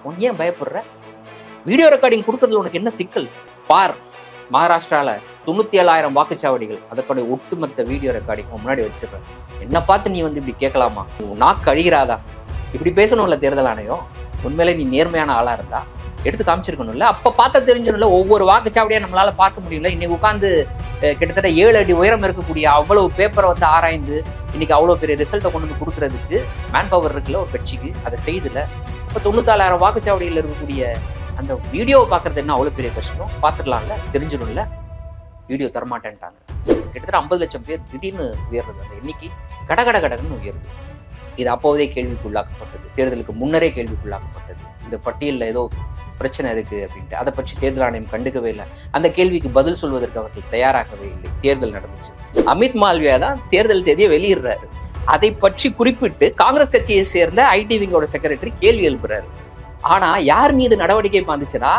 உன் ஏன் பயப்படுற? வீடியோ ரெக்கார்டிங் கொடுக்கறதுல உனக்கு என்ன சிக்கல்? பார், மகாராஷ்டிரால 97,000 வாக்குச்சாவடிகள், அதற்குடைய ஒட்டுமொத்த வீடியோ ரெக்கார்டிங் முன்னாடி வச்சிருக்கேன். என்ன பார்த்து நீ வந்து இப்படி கேட்கலாமா? நாக்கு அழிகிறாதா? இப்படி பேசணும்ல தேர்தல் ஆணையம்? உண்மையிலே நீ நேர்மையான ஆளா இருந்தா எடுத்து காமிச்சிருக்கணும்ல. அப்ப பார்த்தா தெரிஞ்சிடும்ல, ஒவ்வொரு வாக்குச்சாவடியா நம்மளால பார்க்க முடியல. இன்னைக்கு உட்காந்து கிட்டத்தட்ட 7 அடி உயரம் இருக்கக்கூடிய அவ்வளவு பேப்பரை வந்து ஆராய்ந்து இன்னைக்கு அவ்வளவு பெரிய ரிசல்ட்டை கொண்டு வந்து கொடுக்கறதுக்கு மேன் பவர் இருக்குல்ல ஒரு கட்சிக்கு, அதை செய்துல. இப்ப 94,000 வாக்குச்சாவடிகள் இருக்கக்கூடிய அந்த வீடியோவை பார்க்கறது என்ன அவ்வளவு பெரிய கஷ்டம்? பார்த்துக்கலாம்ல, தெரிஞ்சிடும்ல. வீடியோ தரமாட்டேன்ட்டாங்க. கிட்டத்தட்ட 50 லட்சம் பேர் திடீர்னு உயர்றது, அந்த எண்ணிக்கை கடகடன்னு உயருது. இது அப்போதே கேள்விக்குள்ளாக்கப்பட்டது, தேர்தலுக்கு முன்னரே கேள்விக்குள்ளாக்கப்பட்டது. இந்த பட்டியலில் ஏதோ பிரச்சனை இருக்கு அப்படின்ட்டு அதை பற்றி தேர்தல் ஆணையம் கண்டுக்கவே இல்லை. அந்த கேள்விக்கு பதில் சொல்வதற்கு அவர்கள் தயாராகவே இல்லை. தேர்தல் நடந்துச்சு. அமித் மால்வியா தான் தேர்தல் தேதியை வெளியிடுறாரு. அதை பற்றி குறிப்பிட்டு காங்கிரஸ் கட்சியை சேர்ந்த ஐடி விங்கோட செக்ரட்டரி கேள்வி எழுப்புறாரு. ஆனா யார் மீது நடவடிக்கை வந்துச்சுன்னா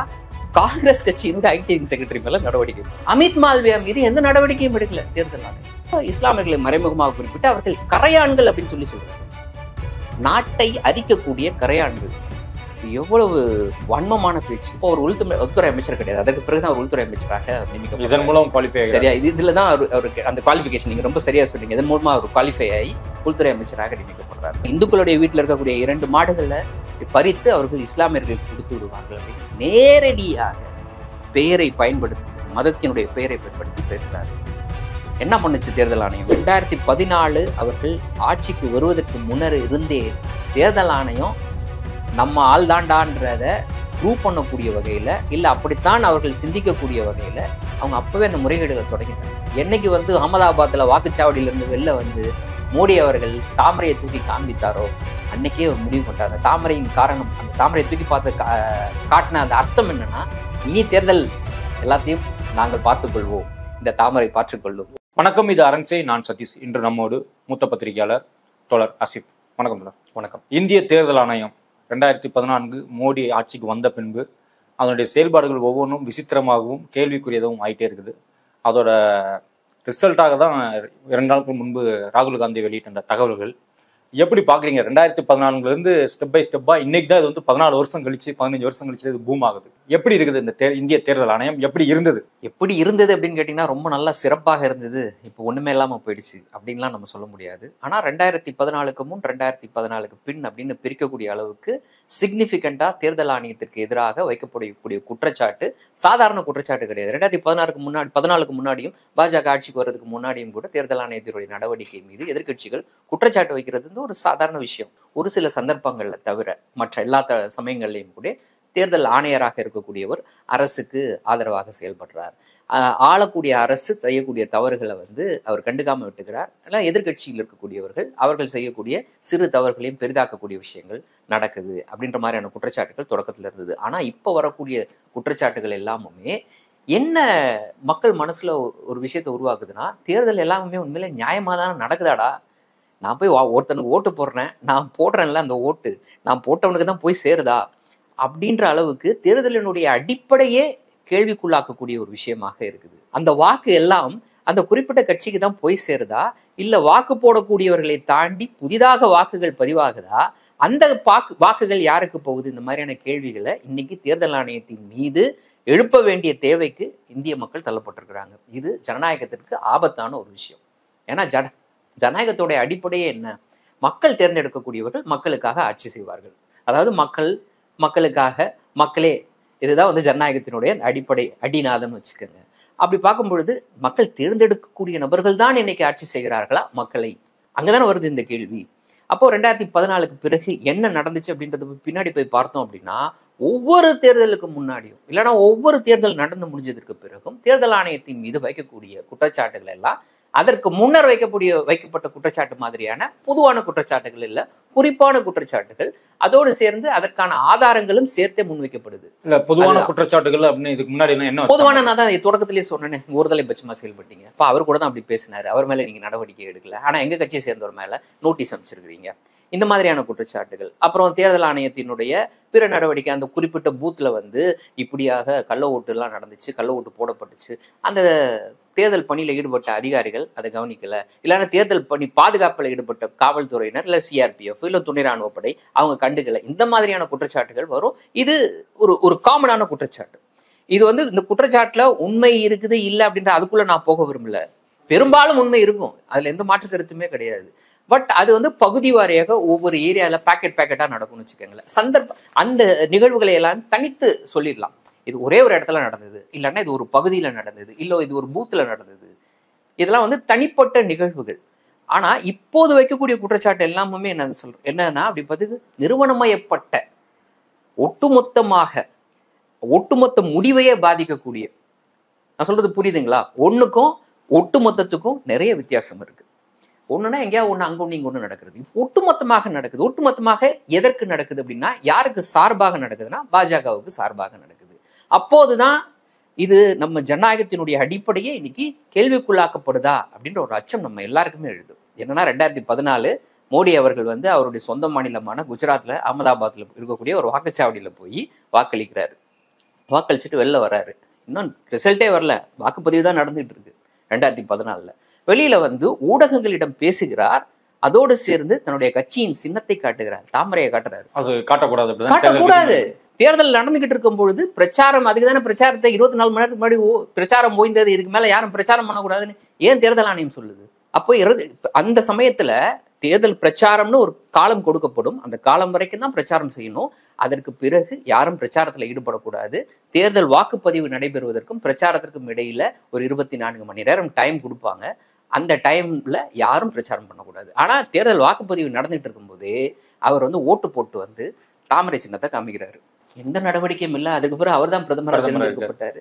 காங்கிரஸ் கட்சியினுடைய ஐடி விங் செக்ரட்டரி மேல நடவடிக்கை. அமித் மால்வியா மீது எந்த நடவடிக்கையும் எடுக்கல தேர்தல் ஆணையம். இஸ்லாமியர்களை மறைமுகமாக குறிப்பிட்டு அவர்கள் கரையான்கள் அப்படின்னு சொல்றாங்க. நாட்டை அரிக்கக்கூடிய கரையான்கள். எவ்வளவு வன்மமான பேச்சு. இப்போ ஒரு உள்துறை அமைச்சர் கிடையாது, அதற்கு பிறகுதான் அவர் உள்துறை அமைச்சராக நியமிக்கப்பட்டார். இதன் மூலம் குவாலிஃபை சரியா? இதுலதான் அவருக்கு அந்த குவாலிஃபிகேஷன் நீங்க ரொம்ப சரியா சொல்றீங்க. இதன் மூலமா அவர் குவாலிஃபை ஆகி உள்துறை அமைச்சராக நியமிக்கப்படுறாரு. இந்துக்களுடைய வீட்டில் இருக்கக்கூடிய 2 மாடுகளை பறித்து அவர்கள் இஸ்லாமியர்களுக்கு கொடுத்து விடுவார்கள் அப்படின்னு நேரடியாக பெயரை பயன்படுத்தி, மதத்தினுடைய பெயரை பயன்படுத்தி பேசுறாரு. என்ன பண்ணுச்சு தேர்தல் ஆணையம்? 2014 அவர்கள் ஆட்சிக்கு வருவதற்கு முன்னர் இருந்தே தேர்தல் ஆணையம் நம்ம ஆள் தாண்டான்றத ப்ரூவ் பண்ணக்கூடிய வகையில, இல்ல அப்படித்தான் அவர்கள் சிந்திக்கக்கூடிய வகையில அவங்க அப்பவே அந்த முறைகேடுகள் தொடங்கிட்டாங்க. என்னைக்கு வந்து அகமதாபாத்ல வாக்குச்சாவடியில இருந்து வெளில வந்து மோடி அவர்கள் தாமரையை தூக்கி காண்பித்தாரோ அன்னைக்கே ஒரு முடிவு பண்ணிட்டார். அந்த தாமரையின் காரணம், அந்த தாமரையை தூக்கி பார்த்து காட்டின அந்த அர்த்தம் என்னன்னா, இனி தேர்தல் எல்லாத்தையும் நாங்கள் பார்த்துக்கொள்வோம், இந்த தாமரை பார்த்துக்கொள்வோம். வணக்கம், இது அரண்சை. நான் சதீஷ். இன்று நம்மோடு மூத்த பத்திரிகையாளர் தோழர் அசிப். வணக்கம் தோழர். வணக்கம். இந்திய தேர்தல் ஆணையம் 2014 மோடி ஆட்சிக்கு வந்த பின்பு அதனுடைய செயல்பாடுகள் ஒவ்வொன்றும் விசித்திரமாகவும் கேள்விக்குரியதாகவும் ஆகிட்டே இருக்குது. அதோட ரிசல்ட்டாக தான் 2 நாளுக்கு முன்பு ராகுல் காந்தி வெளியிட்ட தகவல்கள். எப்படி பார்க்குறீங்க? 2014 ஸ்டெப் பை ஸ்டெப்பாக இன்னைக்கு தான் இது வந்து 14 வருஷம் கழிச்சு 15 வருஷம் கழிச்சு இது பூம் ஆகுது. எப்படி இருக்குது இந்த இந்திய தேர்தல் ஆணையம்? எப்படி இருந்தது அப்படின்னு கேட்டிங்கன்னா ரொம்ப நல்லா சிறப்பாக இருந்தது, இப்போ ஒன்றுமே இல்லாமல் போயிடுச்சு அப்படின்லாம் நம்ம சொல்ல முடியாது. ஆனால் 2014 முன் 2014 பின் அப்படின்னு பிரிக்கக்கூடிய அளவுக்கு சிக்னிஃபிகண்டாக தேர்தல் ஆணையத்திற்கு எதிராக வைக்கப்படக்கூடிய குற்றச்சாட்டு சாதாரண குற்றச்சாட்டு கிடையாது. 2014 முன்னாடியும் பாஜக ஆட்சிக்கு வர்றதுக்கு முன்னாடியும் கூட தேர்தல் ஆணையத்தினுடைய நடவடிக்கை மீது எதிர்க்கட்சிகள் குற்றச்சாட்டு வைக்கிறது ஒரு சாதாரண விஷயம். ஒரு சில சந்தர்ப்பங்கள்ல தவிர மற்ற எல்லா சமயங்கள்லையும் கூட தேர்தல் ஆணையராக இருக்கக்கூடியவர் அரசுக்கு ஆதரவாக செயல்படுறார். ஆளக்கூடிய அரசு செய்யக்கூடிய தவறுகளை வந்து அவர் கண்டுக்காம விட்டுக்கிறார். எல்லாம் எதிர்கட்சியில் இருக்கக்கூடியவர்கள் அவர்கள் செய்யக்கூடிய சிறு தவறுகளையும் பெரிதாக்கக்கூடிய விஷயங்கள் நடக்குது அப்படின்ற மாதிரியான குற்றச்சாட்டுகள் தொடக்கத்துல இருந்தது. ஆனா இப்ப வரக்கூடிய குற்றச்சாட்டுகள் எல்லாமே என்ன மக்கள் மனசுல ஒரு விஷயத்தை உருவாக்குதுன்னா, தேர்தல் எல்லாமே உண்மையிலே நியாயமா தானே நடக்குதாடா? நான் போய் ஒருத்தனுக்கு ஓட்டு போடுறேன், நான் போடுறேன்ல அந்த ஓட்டு நான் போட்டவனுக்கு தான் போய் சேருதா அப்படின்ற அளவுக்கு தேர்தலினுடைய அடிப்படையே கேள்விக்குள்ளாக்கக்கூடிய ஒரு விஷயமாக இருக்குது. அந்த வாக்கு எல்லாம் அந்த குறிப்பிட்ட கட்சிக்கு தான் போய் சேருதா, இல்ல வாக்கு போடக்கூடியவர்களை தாண்டி புதிதாக வாக்குகள் பதிவாகுதா, அந்த வாக்குகள் யாருக்கு போகுது? இந்த மாதிரியான கேள்விகளை இன்னைக்கு தேர்தல் ஆணையத்தின் மீது எழுப்ப வேண்டிய தேவைக்கு இந்திய மக்கள் தள்ளப்பட்டிருக்கிறாங்க. இது ஜனநாயகத்திற்கு ஆபத்தான ஒரு விஷயம். ஏன்னா ஜனநாயகத்துடைய அடிப்படையே என்ன? மக்கள் தேர்ந்தெடுக்கக்கூடியவர்கள் மக்களுக்காக ஆட்சி செய்வார்கள். அதாவது மக்களுக்காக மக்களே, இதுதான் வந்து ஜனநாயகத்தினுடைய அடிப்படை அடிநாதம்னு வச்சுக்கோங்க. அப்படி பார்க்கும் பொழுது மக்கள் தேர்ந்தெடுக்கக்கூடிய நபர்கள் தான் இன்னைக்கு ஆட்சி செய்கிறார்களா மக்களை? அங்கதானே வருது இந்த கேள்வி. அப்போ 2014 பிறகு என்ன நடந்துச்சு அப்படின்றது பின்னாடி போய் பார்த்தோம் அப்படின்னா, ஒவ்வொரு தேர்தலுக்கு முன்னாடியும் இல்லைன்னா ஒவ்வொரு தேர்தல் நடந்து முடிஞ்சதற்கு பிறகும் தேர்தல் ஆணையத்தின் மீது வைக்கக்கூடிய குற்றச்சாட்டுகள் எல்லாம் அதற்கு முன்னர் வைக்கப்பட்ட குற்றச்சாட்டு மாதிரியான பொதுவான குற்றச்சாட்டுகள் இல்ல, குறிப்பான குற்றச்சாட்டுகள். அதோடு சேர்ந்து அதற்கான ஆதாரங்களும் சேர்த்தே முன்வைக்கப்படுது. இல்ல பொதுவான குற்றச்சாட்டுகள் அப்படின்னு இதுக்கு முன்னாடி என்ன பொதுவான? நான் தான் தொடக்கத்திலேயே சொன்னேன், ஒருதலை பட்சமா செயல்பட்டீங்க. இப்ப அவர் கூட தான் அப்படி பேசினாரு, அவர் மேல நீங்க நடவடிக்கை எடுக்கல, ஆனா எங்க கட்சியை சேர்ந்தவர் மேல நோட்டீஸ் அமைச்சிருக்கிறீங்க. இந்த மாதிரியான குற்றச்சாட்டுகள். அப்புறம் தேர்தல் ஆணையத்தினுடைய பிற நடவடிக்கை, அந்த குறிப்பிட்ட பூத்துல வந்து இப்படியாக கள்ள ஓட்டு எல்லாம் நடந்துச்சு, கள்ள ஓட்டு போடப்பட்டுச்சு, அந்த தேர்தல் பணியில் ஈடுபட்ட அதிகாரிகள் அதை கவனிக்கல, இல்லைன்னா தேர்தல் பணி பாதுகாப்பில் ஈடுபட்ட காவல்துறையினர் இல்லை சிஆர்பிஎஃப் இல்லை துணை ராணுவப்படை அவங்க கண்டுக்கல, இந்த மாதிரியான குற்றச்சாட்டுகள் வரும். இது ஒரு காமனான குற்றச்சாட்டு. இது வந்து இந்த குற்றச்சாட்டுல உண்மை இருக்குது இல்லை அப்படின்ற அதுக்குள்ள நான் போக விரும்பல. பெரும்பாலும் உண்மை இருக்கும், அதுல எந்த மாற்று கருத்துமே கிடையாது. பட் அது வந்து பகுதி வாரியாக ஒவ்வொரு ஏரியாவில் பேக்கெட்டா நடக்கும்னு வச்சுக்கோங்களேன். அந்த நிகழ்வுகளை எல்லாம் தனித்து சொல்லிடலாம். இது ஒரே ஒரு இடத்துல நடந்தது, இல்லைன்னா இது ஒரு பகுதியில நடந்தது, இல்லை இது ஒரு பூத்துல நடந்தது. இதெல்லாம் வந்து தனிப்பட்ட நிகழ்வுகள். ஆனா இப்போது வைக்கக்கூடிய குற்றச்சாட்டு எல்லாமே என்னன்னா அப்படி பார்த்து நிறுவனமயப்பட்ட ஒட்டுமொத்த முடிவையே பாதிக்கக்கூடிய, நான் சொல்றது புரியுதுங்களா? ஒண்ணுக்கும் ஒட்டுமொத்தத்துக்கும் நிறைய வித்தியாசம் இருக்கு. ஒண்ணுன்னா எங்கேயா ஒண்ணு அங்க ஒண்ணு இங்க ஒண்ணு நடக்கிறது, ஒட்டுமொத்தமாக நடக்குது. ஒட்டுமொத்தமாக எதற்கு நடக்குது அப்படின்னா, யாருக்கு சார்பாக நடக்குதுன்னா பாஜகவுக்கு சார்பாக நடக்குது. அப்போதுதான் இது நம்ம ஜனநாயகத்தினுடைய அடிப்படையே இன்னைக்கு கேள்விக்குள்ளாக்கப்படுதா அப்படின்ற ஒரு அச்சம் நம்ம எல்லாருக்குமே எழுது. என்னன்னா 2014 மோடி அவர்கள் வந்து அவருடைய சொந்த மாநிலமான குஜராத்ல அகமதாபாத்ல இருக்கக்கூடிய ஒரு வாக்குச்சாவடியில போய் வாக்களிக்கிறாரு. வாக்களிச்சுட்டு வெளில வர்றாரு. இன்னும் ரிசல்ட்டே வரல, வாக்குப்பதிவு தான் நடந்துட்டு இருக்கு 2014. வெளியில வந்து ஊடகங்களிடம் பேசுகிறார். அதோடு சேர்ந்து தன்னுடைய கட்சியின் சின்னத்தை காட்டுகிறார், தாமரையை காட்டுறாரு. அது காட்டக்கூடாது. தேர்தல் நடந்துகிட்டு இருக்கும் பொழுது பிரச்சாரம், அதுக்குதானே பிரச்சாரத்தை 24 மணி நேரத்துக்கு முன்னாடி பிரச்சாரம் ஓய்ந்தது, இதுக்கு மேல யாரும் பிரச்சாரம் பண்ணக்கூடாதுன்னு ஏன் தேர்தல் ஆணையம் சொல்லுது? அப்போ அந்த சமயத்துல தேர்தல் பிரச்சாரம்னு ஒரு காலம் கொடுக்கப்படும். அந்த காலம் வரைக்கும் தான் பிரச்சாரம் செய்யணும். அதற்கு பிறகு யாரும் பிரச்சாரத்துல ஈடுபடக்கூடாது. தேர்தல் வாக்குப்பதிவு நடைபெறுவதற்கும் பிரச்சாரத்திற்கும் இடையில ஒரு 24 மணி நேரம் டைம் கொடுப்பாங்க. அந்த டைம்ல யாரும் பிரச்சாரம் பண்ணக்கூடாது. ஆனா தேர்தல் வாக்குப்பதிவு நடந்துட்டு இருக்கும்போதே அவர் வந்து ஓட்டு போட்டு வந்து தாமரை சின்னத்தை காமிக்கிறாரு. எந்த நடவடிக்கையும் இல்லை. அதுக்கு பிறகு அவர் தான் பிரதமராக தேர்ந்தெடுக்கப்பட்டாரு.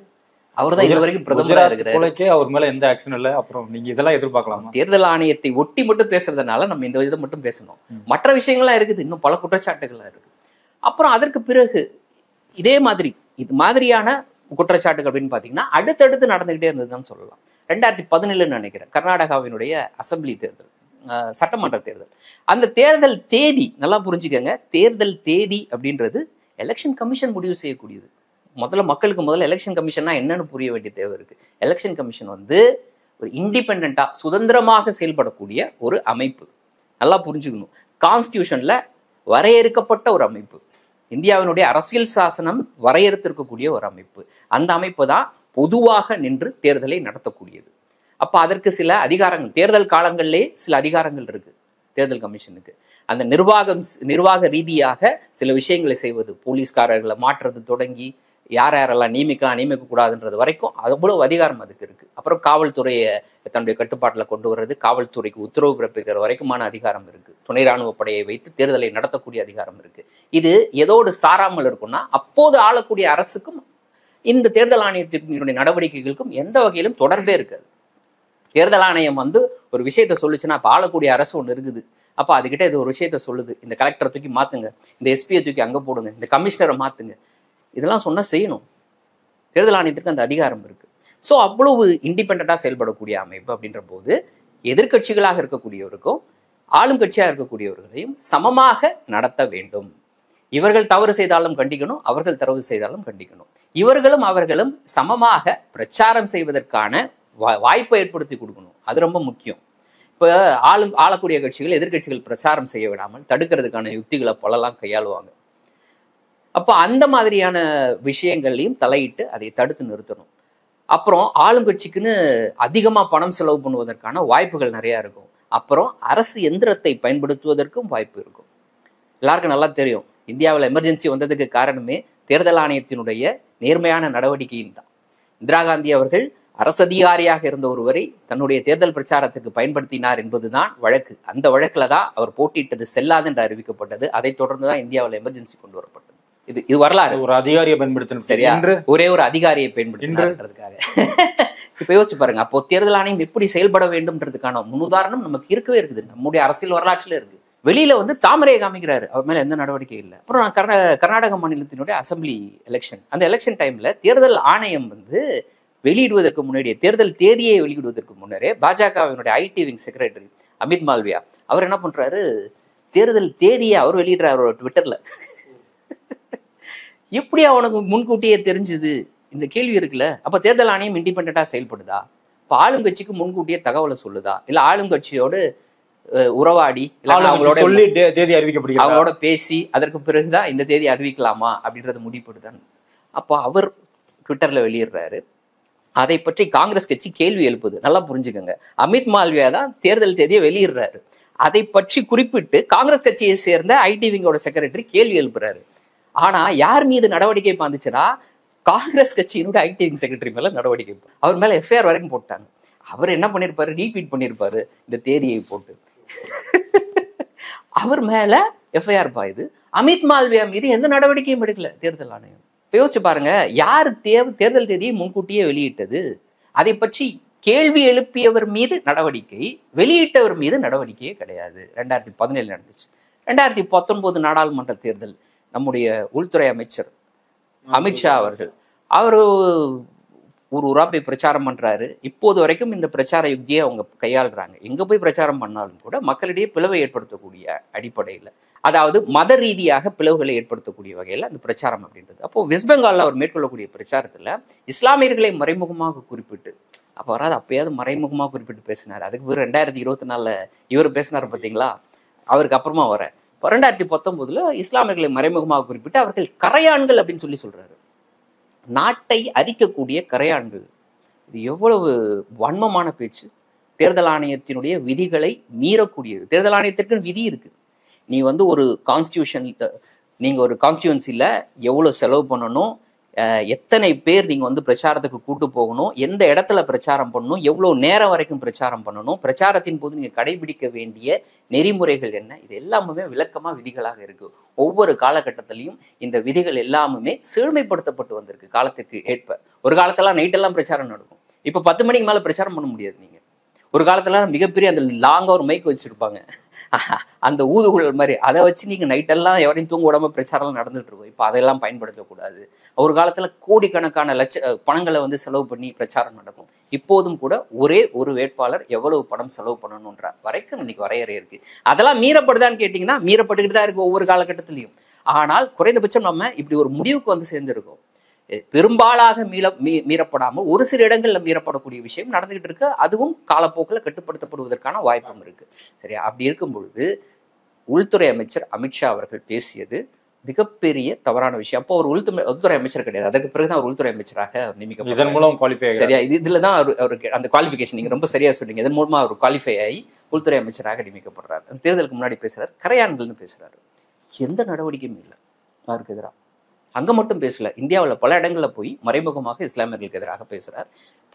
அவர் தான் இது வரைக்கும் பிரதமராக இருக்கிறாரு. அவர் மேல எந்த ஆக்ஷன் இல்லை. அப்புறம் நீங்க இதெல்லாம் எதிர்பார்க்கலாம். தேர்தல் ஆணையத்தை ஒட்டி மட்டும் பேசுறதுனால நம்ம இந்த இதை மட்டும் பேசணும். மற்ற விஷயங்கள்லாம் இருக்குது, இன்னும் பல குற்றச்சாட்டுகள்லாம் இருக்கு. அப்புறம் அதற்கு பிறகு இதே மாதிரி இது மாதிரியான குற்றச்சாட்டுகள் அப்படின்னு பாத்தீங்கன்னா அடுத்தடுத்து நடந்துகிட்டே இருந்ததுன்னு சொல்லலாம். 2017 நினைக்கிறேன், கர்நாடகாவினுடைய அசம்பிளி தேர்தல், சட்டமன்ற தேர்தல். அந்த தேர்தல் தேதி நல்லா புரிஞ்சுக்கங்க. தேர்தல் தேதி அப்படின்றது எலெக்ஷன் கமிஷன் முடிவு செய்யக்கூடியது. மக்களுக்கு எலெக்ஷன் கமிஷன்னா என்னன்னு புரிய வேண்டிய தேவை இருக்கு. எலெக்ஷன் கமிஷன் வந்து ஒரு இண்டிபெண்டா சுதந்திரமாக செயல்படக்கூடிய ஒரு அமைப்பு. நல்லா புரிஞ்சுக்கணும். கான்ஸ்டிடியூஷன்ல வரையறுக்கப்பட்ட ஒரு அமைப்பு. இந்தியாவினுடைய அரசியல் சாசனம் வரையறுத்திருக்கக்கூடிய ஒரு அமைப்பு. அந்த அமைப்பு தான் பொதுவாக நின்று தேர்தலை நடத்தக்கூடியது. அப்ப அதற்கு சில அதிகாரங்கள், தேர்தல் காலங்களிலே சில அதிகாரங்கள் இருக்கு தேர்தல் கமிஷனுக்கு. அந்த நிர்வாக ரீதியாக சில விஷயங்களை செய்வது, போலீஸ்காரர்களை மாற்றுறது தொடங்கி யாரெல்லாம் நியமிக்க கூடாதுன்றது வரைக்கும் அவ்வளவு அதிகாரம் அதுக்கு இருக்கு. அப்புறம் காவல்துறையை தன்னுடைய கட்டுப்பாட்டில் கொண்டு வர்றது, காவல்துறைக்கு உத்தரவு பிறப்பிக்கிற வரைக்குமான அதிகாரம் இருக்கு. துணை ராணுவ படையை வைத்து தேர்தலை நடத்தக்கூடிய அதிகாரம் இருக்கு. இது எதோடு சாராமல் இருக்கும்னா, அப்போது ஆளக்கூடிய அரசுக்கும் இந்த தேர்தல் ஆணையத்தினுடைய நடவடிக்கைகளுக்கும் எந்த வகையிலும் தொடர்பே இருக்காது. தேர்தல் ஆணையம் வந்து ஒரு விஷயத்த சொல்லுச்சுன்னா, அப்ப ஆளக்கூடிய அரசு ஒன்று இருக்குது, அப்ப அதுகிட்ட இது ஒரு விஷயத்த சொல்லுது, இந்த கலெக்டரை தூக்கி மாத்துங்க, இந்த எஸ்பியை தூக்கி அங்க போடுங்க, இந்த கமிஷனரை மாத்துங்க, இதெல்லாம் சொன்னா செய்யணும். தேர்தல் ஆணையத்துக்கு அந்த அதிகாரம் இருக்கு. ஸோ அவ்வளவு இண்டிபெண்டா செயல்படக்கூடிய அமைப்பு அப்படின்ற போது எதிர்கட்சிகளாக இருக்கக்கூடியவருக்கும் ஆளும் கட்சியாக இருக்கக்கூடியவர்களையும் சமமாக நடத்த வேண்டும். இவர்கள் தவறு செய்தாலும் கண்டிக்கணும், அவர்கள் தவறு செய்தாலும் கண்டிக்கணும். இவர்களும் அவர்களும் சமமாக பிரச்சாரம் செய்வதற்கான வாய்ப்பை ஏற்படுத்தி கொடுக்கணும். அது ரொம்ப முக்கியம். இப்போ ஆளக்கூடிய கட்சிகள் எதிர்கட்சிகள் பிரச்சாரம் செய்ய விடாமல் தடுக்கிறதுக்கான யுக்திகளை பலலாம் கையாளுவாங்க. அப்போ அந்த மாதிரியான விஷயங்கள்லையும் தலையிட்டு அதை தடுத்து நிறுத்தணும். அப்புறம் ஆளும் கட்சிக்குன்னு அதிகமாக பணம் செலவு பண்ணுவதற்கான வாய்ப்புகள் நிறையா இருக்கும். அப்புறம் அரசு எந்திரத்தை பயன்படுத்துவதற்கும் வாய்ப்பு இருக்கும். எல்லாருக்கும் நல்லா தெரியும், இந்தியாவில் எமர்ஜென்சி வந்ததுக்கு காரணமே தேர்தல் ஆணையத்தினுடைய நேர்மையான நடவடிக்கையின் தான். இந்திரா காந்தி அவர்கள் அரசு அதிகாரியாக இருந்த ஒருவரை தன்னுடைய தேர்தல் பிரச்சாரத்துக்கு பயன்படுத்தினார் என்பதுதான் வழக்கு. அந்த வழக்குல தான் அவர் போட்டியிட்டது செல்லாது என்று அறிவிக்கப்பட்டது. அதைத் தொடர்ந்து தான் இந்தியாவில் எமர்ஜென்சி கொண்டு வரப்பட்டது. இது வரலாறு. ஒரு அதிகாரியை பயன்படுத்தணும், சரியா? ஒரே ஒரு அதிகாரியை பயன்படுத்தினார்ன்றதுக்காக இப்ப யோசிச்சு பாருங்க. அப்போ தேர்தல் ஆணையம் எப்படி செயல்பட வேண்டும்ன்றதுக்கான முன்னுதாரணம் நமக்கு இருக்கவே இருக்குது, நம்முடைய அரசியல் வரலாற்றுல இருக்கு. வெளியில வந்து தாமரையை காமிக்கிறாரு, அவர் மேல எந்த நடவடிக்கை இல்லை. அப்புறம் கர்நாடக மாநிலத்தினுடைய அசம்பிளி எலெக்ஷன், அந்த எலெக்ஷன் டைம்ல தேர்தல் ஆணையம் வந்து வெளியிடுவதற்கு முன்னாடியே, தேர்தல் தேதியை வெளியிடுவதற்கு முன்னரே பாஜகவினுடைய IT wing secretary Amit Malviya அவர் என்ன பண்றாரு, தேர்தல் தேதியை அவர் வெளியிடுறாரு அவரோட ட்விட்டர்ல. எப்படி அவனுக்கு முன்கூட்டியே தெரிஞ்சுது? இந்த கேள்வி இருக்குல்ல. அப்ப தேர்தல் ஆணையம் இண்டிபெண்டா செயல்படுதா? அப்ப ஆளுங்கட்சிக்கு முன்கூட்டியே தகவலை சொல்லுதா, இல்ல ஆளுங்கட்சியோடு உறவாடி அவங்களோட சொல்லி தேதி அறிவிக்கப்படுகிறது, அவங்களோட பேசி அதற்கு பிறகுதான் இந்த தேதி அறிவிக்கலாமா அப்படின்றது முடிவுபடுதான். அப்போ அவர் ட்விட்டர்ல வெளியிடுறாரு. அதை பற்றி காங்கிரஸ் கட்சி கேள்வி எழுப்புது. நல்லா புரிஞ்சுக்கோங்க, அமித் மால்வியா தான் தேர்தல் தேதியை வெளியிடுறாரு. அதை பற்றி குறிப்பிட்டு காங்கிரஸ் கட்சியை சேர்ந்த ஐடி விங்கோட செக்ரட்டரி கேள்வி எழுப்புறாரு. ஆனா யார் மீது நடவடிக்கை வந்துச்சுன்னா காங்கிரஸ் கட்சியினுடைய ஐடி விங் செக்ரட்டரி மேல நடவடிக்கை, அவர் மேல எஃப்ஐஆர் வரைக்கும் போட்டாங்க. அவர் என்ன பண்ணிருப்பாரு, ரீட்வீட் பண்ணிருப்பாரு இந்த தேதியை போட்டு. அவர் மேல எஃப்ஐஆர் பாயுது. அமித் மால்வியா மீது எந்த நடவடிக்கையும் எடுக்கல தேர்தல் ஆணையம். யோசிச்சு பாருங்க, யார் தேர்தல் தேதியை முன்கூட்டியே வெளியிட்டது, அதை பற்றி கேள்வி எழுப்பியவர் மீது நடவடிக்கை, வெளியிட்டவர் மீது நடவடிக்கையே கிடையாது. 2017 நடந்துச்சு. 2019 நாடாளுமன்ற தேர்தல், நம்முடைய உள்துறை அமைச்சர் அமித்ஷா அவர்கள் அவரு ஊர் ஊரா போய் பிரச்சாரம் பண்றாரு. இப்போது வரைக்கும் இந்த பிரச்சார யுக்தியை அவங்க கையாளுறாங்க. எங்க போய் பிரச்சாரம் பண்ணாலும் கூட மக்களிடையே பிளவை ஏற்படுத்தக்கூடிய அடிப்படையில், அதாவது மத ரீதியாக பிளவுகளை ஏற்படுத்தக்கூடிய வகையில் அந்த பிரச்சாரம் அப்படின்றது. அப்போ வெஸ்ட் பெங்காலில் அவர் மேற்கொள்ளக்கூடிய பிரச்சாரத்துல இஸ்லாமியர்களை மறைமுகமாக குறிப்பிட்டு, அப்போ வராது அப்பயாவது மறைமுகமாக குறிப்பிட்டு பேசினார். அதுக்கு பிறகு 2024 இவர் பேசினார் பார்த்தீங்களா, அவருக்கு அப்புறமா வர. இப்போ 2019 இஸ்லாமியர்களை மறைமுகமாக குறிப்பிட்டு அவர்கள் கரையான்கள் அப்படின்னு சொல்றாரு. நாட்டை அரிக்கக்கூடிய கரையான்கள். இது எவ்வளவு வன்மமான பேச்சு. தேர்தல் ஆணையத்தினுடைய விதிகளை மீறக்கூடியது. தேர்தல் ஆணையத்திற்கு விதி இருக்கு. நீ ஒரு கான்ஸ்டியூஷன், நீங்க ஒரு கான்ஸ்டியூன்சில எவ்வளவு செலவு பண்ணணும், எத்தனை பேர் நீங்க பிரச்சாரத்துக்கு கூட்டு போகணும், எந்த இடத்துல பிரச்சாரம் பண்ணணும், எவ்வளவு நேரம் வரைக்கும் பிரச்சாரம் பண்ணணும், பிரச்சாரத்தின் போது நீங்க கடைபிடிக்க வேண்டிய நெறிமுறைகள் என்ன, இது எல்லாமே விளக்கமா விதிகளாக இருக்கு. ஒவ்வொரு காலகட்டத்திலையும் இந்த விதிகள் எல்லாமே செழுமைப்படுத்தப்பட்டு வந்திருக்கு காலத்துக்கு ஏற்ப. ஒரு காலத்தெல்லாம் நைட்டெல்லாம் பிரச்சாரம் நடக்கும். இப்ப 10 மணிக்கு மேல பிரச்சாரம் பண்ண முடியாது. நீங்க ஒரு காலத்துல மிகப்பெரிய அந்த லாங்கா ஒரு மைக் வச்சிருப்பாங்க, அந்த ஊதுகுழல் மாதிரி, அதை வச்சு நீங்க நைட்டெல்லாம் எவரையும் தூங்க விடாம பிரச்சாரம் நடந்துட்டு இருக்கும். இப்ப அதெல்லாம் பயன்படுத்தக்கூடாது. ஒரு காலத்துல கோடிக்கணக்கான பணங்களை செலவு பண்ணி பிரச்சாரம் நடக்கும். இப்போதும் கூட ஒரே ஒரு வேட்பாளர் எவ்வளவு பணம் செலவு பண்ணணும்ன்ற வரைக்கும் இன்னைக்கு வரையறை இருக்கு. அதெல்லாம் மீறப்படுதான்னு கேட்டீங்கன்னா மீறப்பட்டுக்கிட்டு தான் இருக்கு ஒவ்வொரு காலகட்டத்திலையும். ஆனால் குறைந்தபட்சம் நம்ம இப்படி ஒரு முடிவுக்கு சேர்ந்திருக்கோம். பெரும்பாலாக மீறப்படாமல் ஒரு சில இடங்கள்ல மீறப்படக்கூடிய விஷயம் நடந்துகிட்டு இருக்கு. அதுவும் காலப்போக்கில் கட்டுப்படுத்தப்படுவதற்கான வாய்ப்பும் இருக்கு. சரியா? அப்படி இருக்கும் பொழுது உள்துறை அமைச்சர் அமித்ஷா அவர்கள் பேசியது மிகப்பெரிய தவறான விஷயம். அப்போ அவர் உள்துறை அமைச்சர் கிடையாது. அதற்கு பிறகுதான் அவர் உள்துறை அமைச்சராக நியமிக்கப்பட்டார். இதன் மூலம் குவாலிஃபை. சரியா? இதுலதான் அவருக்கு அந்த குவாலிஃபிகேஷன் நீங்க ரொம்ப சரியா சொன்னீங்க. இதன் மூலமா அவர் குவாலிஃபை ஆகி உள்துறை அமைச்சராக நியமிக்கப்படுறாரு. அந்த தேர்தலுக்கு முன்னாடி பேசுறாரு, கரையான்கள்னு பேசுறாரு. எந்த நடவடிக்கையும் இல்லை அவருக்கு எதிராக. அங்க மட்டும் பேசல, இந்தியாவில் பல இடங்கள்ல போய் மறைமுகமாக இஸ்லாமியர்களுக்கு எதிராக பேசுறார்.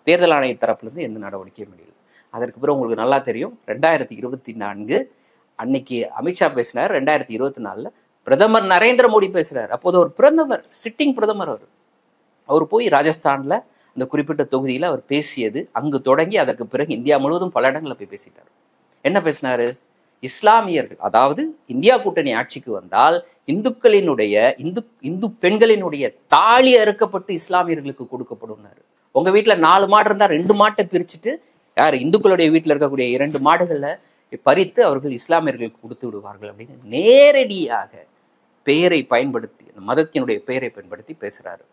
தேர்தல் ஆணைய தரப்புலேருந்து எந்த நடவடிக்கையும் இல்லை. அதற்கு பிறகு உங்களுக்கு நல்லா தெரியும், 2024 அன்னைக்கு அமித்ஷா பேசினார். 2024 பிரதமர் நரேந்திர மோடி பேசுறாரு. அப்போது ஒரு பிரதமர், சிட்டிங் பிரதமர், அவர் போய் ராஜஸ்தான்ல அந்த குறிப்பிட்ட தொகுதியில அவர் பேசியது அங்கு தொடங்கி அதற்கு பிறகு இந்தியா முழுவதும் பல இடங்கள்ல போய் பேசிட்டார். என்ன பேசினாரு? இஸ்லாமியர்கள், அதாவது இந்தியா கூட்டணி ஆட்சிக்கு வந்தால் இந்து பெண்களினுடைய தாலி அறுக்கப்பட்டு இஸ்லாமியர்களுக்கு கொடுக்கப்படும். உங்க வீட்டுல 4 மாடு இருந்தா 2 மாட்டை பிரிச்சுட்டு யார் இந்துக்களுடைய வீட்டுல இருக்கக்கூடிய 2 மாடுகளை பறித்து அவர்கள் இஸ்லாமியர்களுக்கு கொடுத்து விடுவார்கள் அப்படின்னு நேரடியாக பெயரை பயன்படுத்தி, மதத்தினுடைய பெயரை பயன்படுத்தி பேசுறாரு.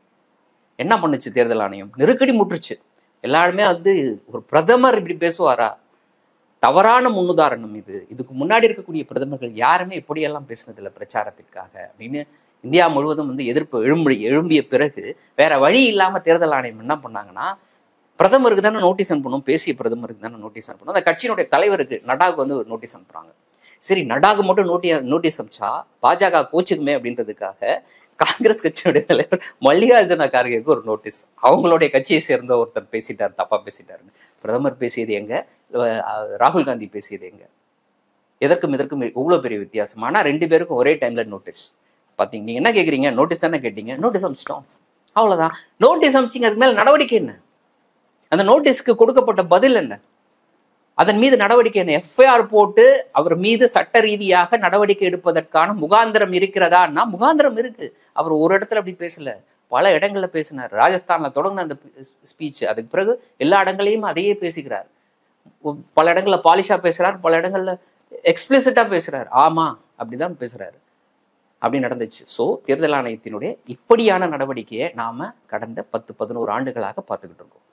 என்ன பண்ணுச்சு தேர்தல் ஆணையம்? நெருக்கடி முற்றுச்சு. எல்லாருமே ஒரு பிரதமர் இப்படி பேசுவாரா? தவறான முன்னுதாரணம் இது. இதுக்கு முன்னாடி இருக்கக்கூடிய பிரதமர்கள் யாருமே இப்படியெல்லாம் பேசினதில்லை பிரச்சாரத்திற்காக அப்படின்னு இந்தியா முழுவதும் எதிர்ப்பு எழும்பிய பிறகு வேற வழி இல்லாம தேர்தல் ஆணையம் என்ன பண்ணாங்கன்னா, பிரதமருக்கு தானே நோட்டீஸ் அனுப்பணும், பேசிய பிரதமருக்கு தானே நோட்டீஸ் அனுப்பணும். அந்த கட்சியினுடைய தலைவருக்கு நடாக்கு ஒரு நோட்டீஸ் அனுப்புறாங்க. சரி, நடாக்கு மட்டும் நோட்டீஸ் அனுப்பிச்சா பாஜக கோச்சுக்குமே அப்படின்றதுக்காக காங்கிரஸ் கட்சியுடைய தலைவர் மல்லிகார்ஜுன கார்கேக்கு ஒரு நோட்டீஸ். அவங்களுடைய கட்சியை சேர்ந்த ஒருத்தர் பேசிட்டார், தப்பா பேசிட்டாருன்னு. பிரதமர் பேசியது எங்க, ராகுல் காந்தி பேசியது எங்க? எதற்கும் இவ்வளவு பெரிய வித்தியாசம். ஆனா 2 பேருக்கும் ஒரே டைம்ல நோட்டீஸ். பாத்தீங்க, நீங்க என்ன கேக்குறீங்க? நோட்டீஸ் தானே கேட்டீங்க, நோட்டீஸ் அனுப்பிச்சிட்டோம், அவ்வளவுதான். நோட்டீஸ் அனுப்பிச்சிங்க, அதுக்கு மேல நடவடிக்கை என்ன? அந்த நோட்டீஸ்க்கு கொடுக்கப்பட்ட பதில் என்ன? அதன் மீது நடவடிக்கை என்ன? எஃப்ஐஆர் போட்டு அவர் மீது சட்ட ரீதியாக நடவடிக்கை எடுப்பதற்கான முகாந்திரம் இருக்கிறதான்னா முகாந்திரம் இருக்கு. அவர் ஒரு இடத்துல அப்படி பேசல, பல இடங்கள்ல பேசினார். ராஜஸ்தான்ல தொடங்கின அந்த ஸ்பீச், அதுக்கு பிறகு எல்லா இடங்களையும் அதையே பேசுகிறார். பல இடங்கள்ல பாலிஷா பேசுறார், பல இடங்கள்ல எக்ஸ்பிளிசிட்டா பேசுறாரு. ஆமா, அப்படிதான் பேசுறாரு. அப்படி நடந்துச்சு. ஸோ தேர்தல் ஆணையத்தினுடைய இப்படியான நடவடிக்கையை நாம கடந்த 10-11 ஆண்டுகளாக பார்த்துக்கிட்டு இருக்கோம்.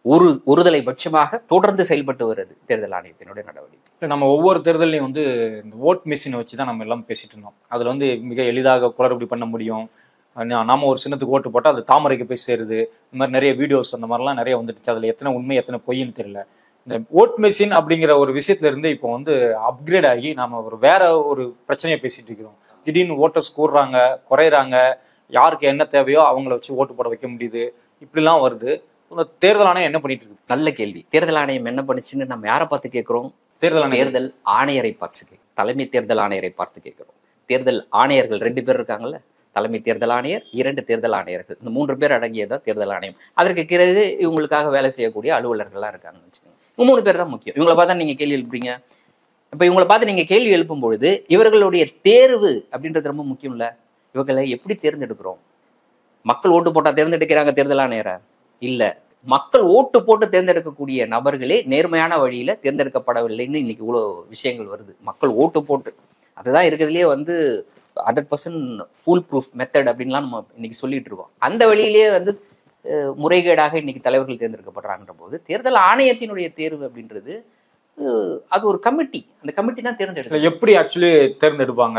ஒருதலை பட்சமாக தொடர்ந்து செயல்பட்டு வருது தேர்தல் ஆணையத்தினுடைய நடவடிக்கை. நம்ம ஒவ்வொரு தேர்தலையும் வந்து இந்த ஓட் மிஷினை வச்சு தான் நம்ம எல்லாம் பேசிட்டு இருந்தோம். அதுல வந்து மிக எளிதாக குளறுபடி பண்ண முடியும். நாம ஒரு சின்னத்துக்கு ஓட்டு போட்டால் அது தாமரைக்கு போய் சேருது. இந்த மாதிரி நிறைய வீடியோஸ் அந்த மாதிரிலாம் நிறைய வந்துடுச்சு. அதுல எத்தனை உண்மை எத்தனை பொய்ன்னு தெரியல. இந்த ஓட் மிஷின் அப்படிங்கிற ஒரு விஷயத்துல இருந்து இப்போ வந்து அப்கிரேட் ஆகி நாம வேற ஒரு பிரச்சனையை பேசிட்டு இருக்கிறோம். திடீர்னு ஓட்டர்ஸ் கூடுறாங்க, குறையிறாங்க, யாருக்கு என்ன தேவையோ அவங்கள வச்சு ஓட்டு போட வைக்க முடியுது, இப்படிலாம் வருது. தேர்தல் ஆணையம் என்ன பண்ணிட்டு இருக்கு? நல்ல கேள்வி. தேர்தல் ஆணையம் என்ன பண்ணுச்சுன்னு நம்ம யாரை பார்த்து கேட்கிறோம்? தேர்தல் ஆணையரை பார்த்து கேட்கிறோம். தலைமை தேர்தல் ஆணையரை பார்த்து கேட்கிறோம். தேர்தல் ஆணையர்கள் 2 பேர் இருக்காங்கல்ல, தலைமை தேர்தல் ஆணையர், 2 தேர்தல் ஆணையர்கள், இந்த 3 பேர் அடங்கியதான் தேர்தல் ஆணையம். அதற்கு பிறகு இவங்களுக்காக வேலை செய்யக்கூடிய அலுவலர்கள்லாம் இருக்காங்கன்னு வச்சுக்கோங்க. 3 பேர் தான் முக்கியம். இவங்களை பார்த்தா நீங்க கேள்வி எழுப்புறீங்க. இப்ப இவங்களை பார்த்து நீங்க கேள்வி எழுப்பும் பொழுது இவர்களுடைய தேர்வு அப்படின்றது ரொம்ப முக்கியம் இல்ல. இவர்களை எப்படி தேர்ந்தெடுக்கிறோம்? மக்கள் ஓட்டு போட்டா தேர்ந்தெடுக்கிறாங்க தேர்தல் ஆணையரை? இல்ல, மக்கள் ஓட்டு போட்டு தேர்ந்தெடுக்கக்கூடிய நபர்களே நேர்மையான வழியில தேர்ந்தெடுக்கப்படவில்லைன்னு இன்னைக்கு இவ்வளவு விஷயங்கள் வருது. மக்கள் ஓட்டு போட்டு, அதுதான் இருக்கிறதுலயே வந்து 100% ஃபுல் ப்ரூஃப் மெத்தட் அப்படின்லாம் நம்ம இன்னைக்கு சொல்லிட்டு இருக்கோம். அந்த வழியிலேயே வந்து முறைகேடாக இன்னைக்கு தலைவர்கள் தேர்ந்தெடுக்கப்படுறாங்கன்ற போது தேர்தல் ஆணையத்தினுடைய தேர்வு அப்படின்றது அது ஒரு கமிட்டி. அந்த கமிட்டி தான் தேர்ந்தெடுக்கும். எப்படி ஆக்சுவலி தேர்ந்தெடுப்பாங்க?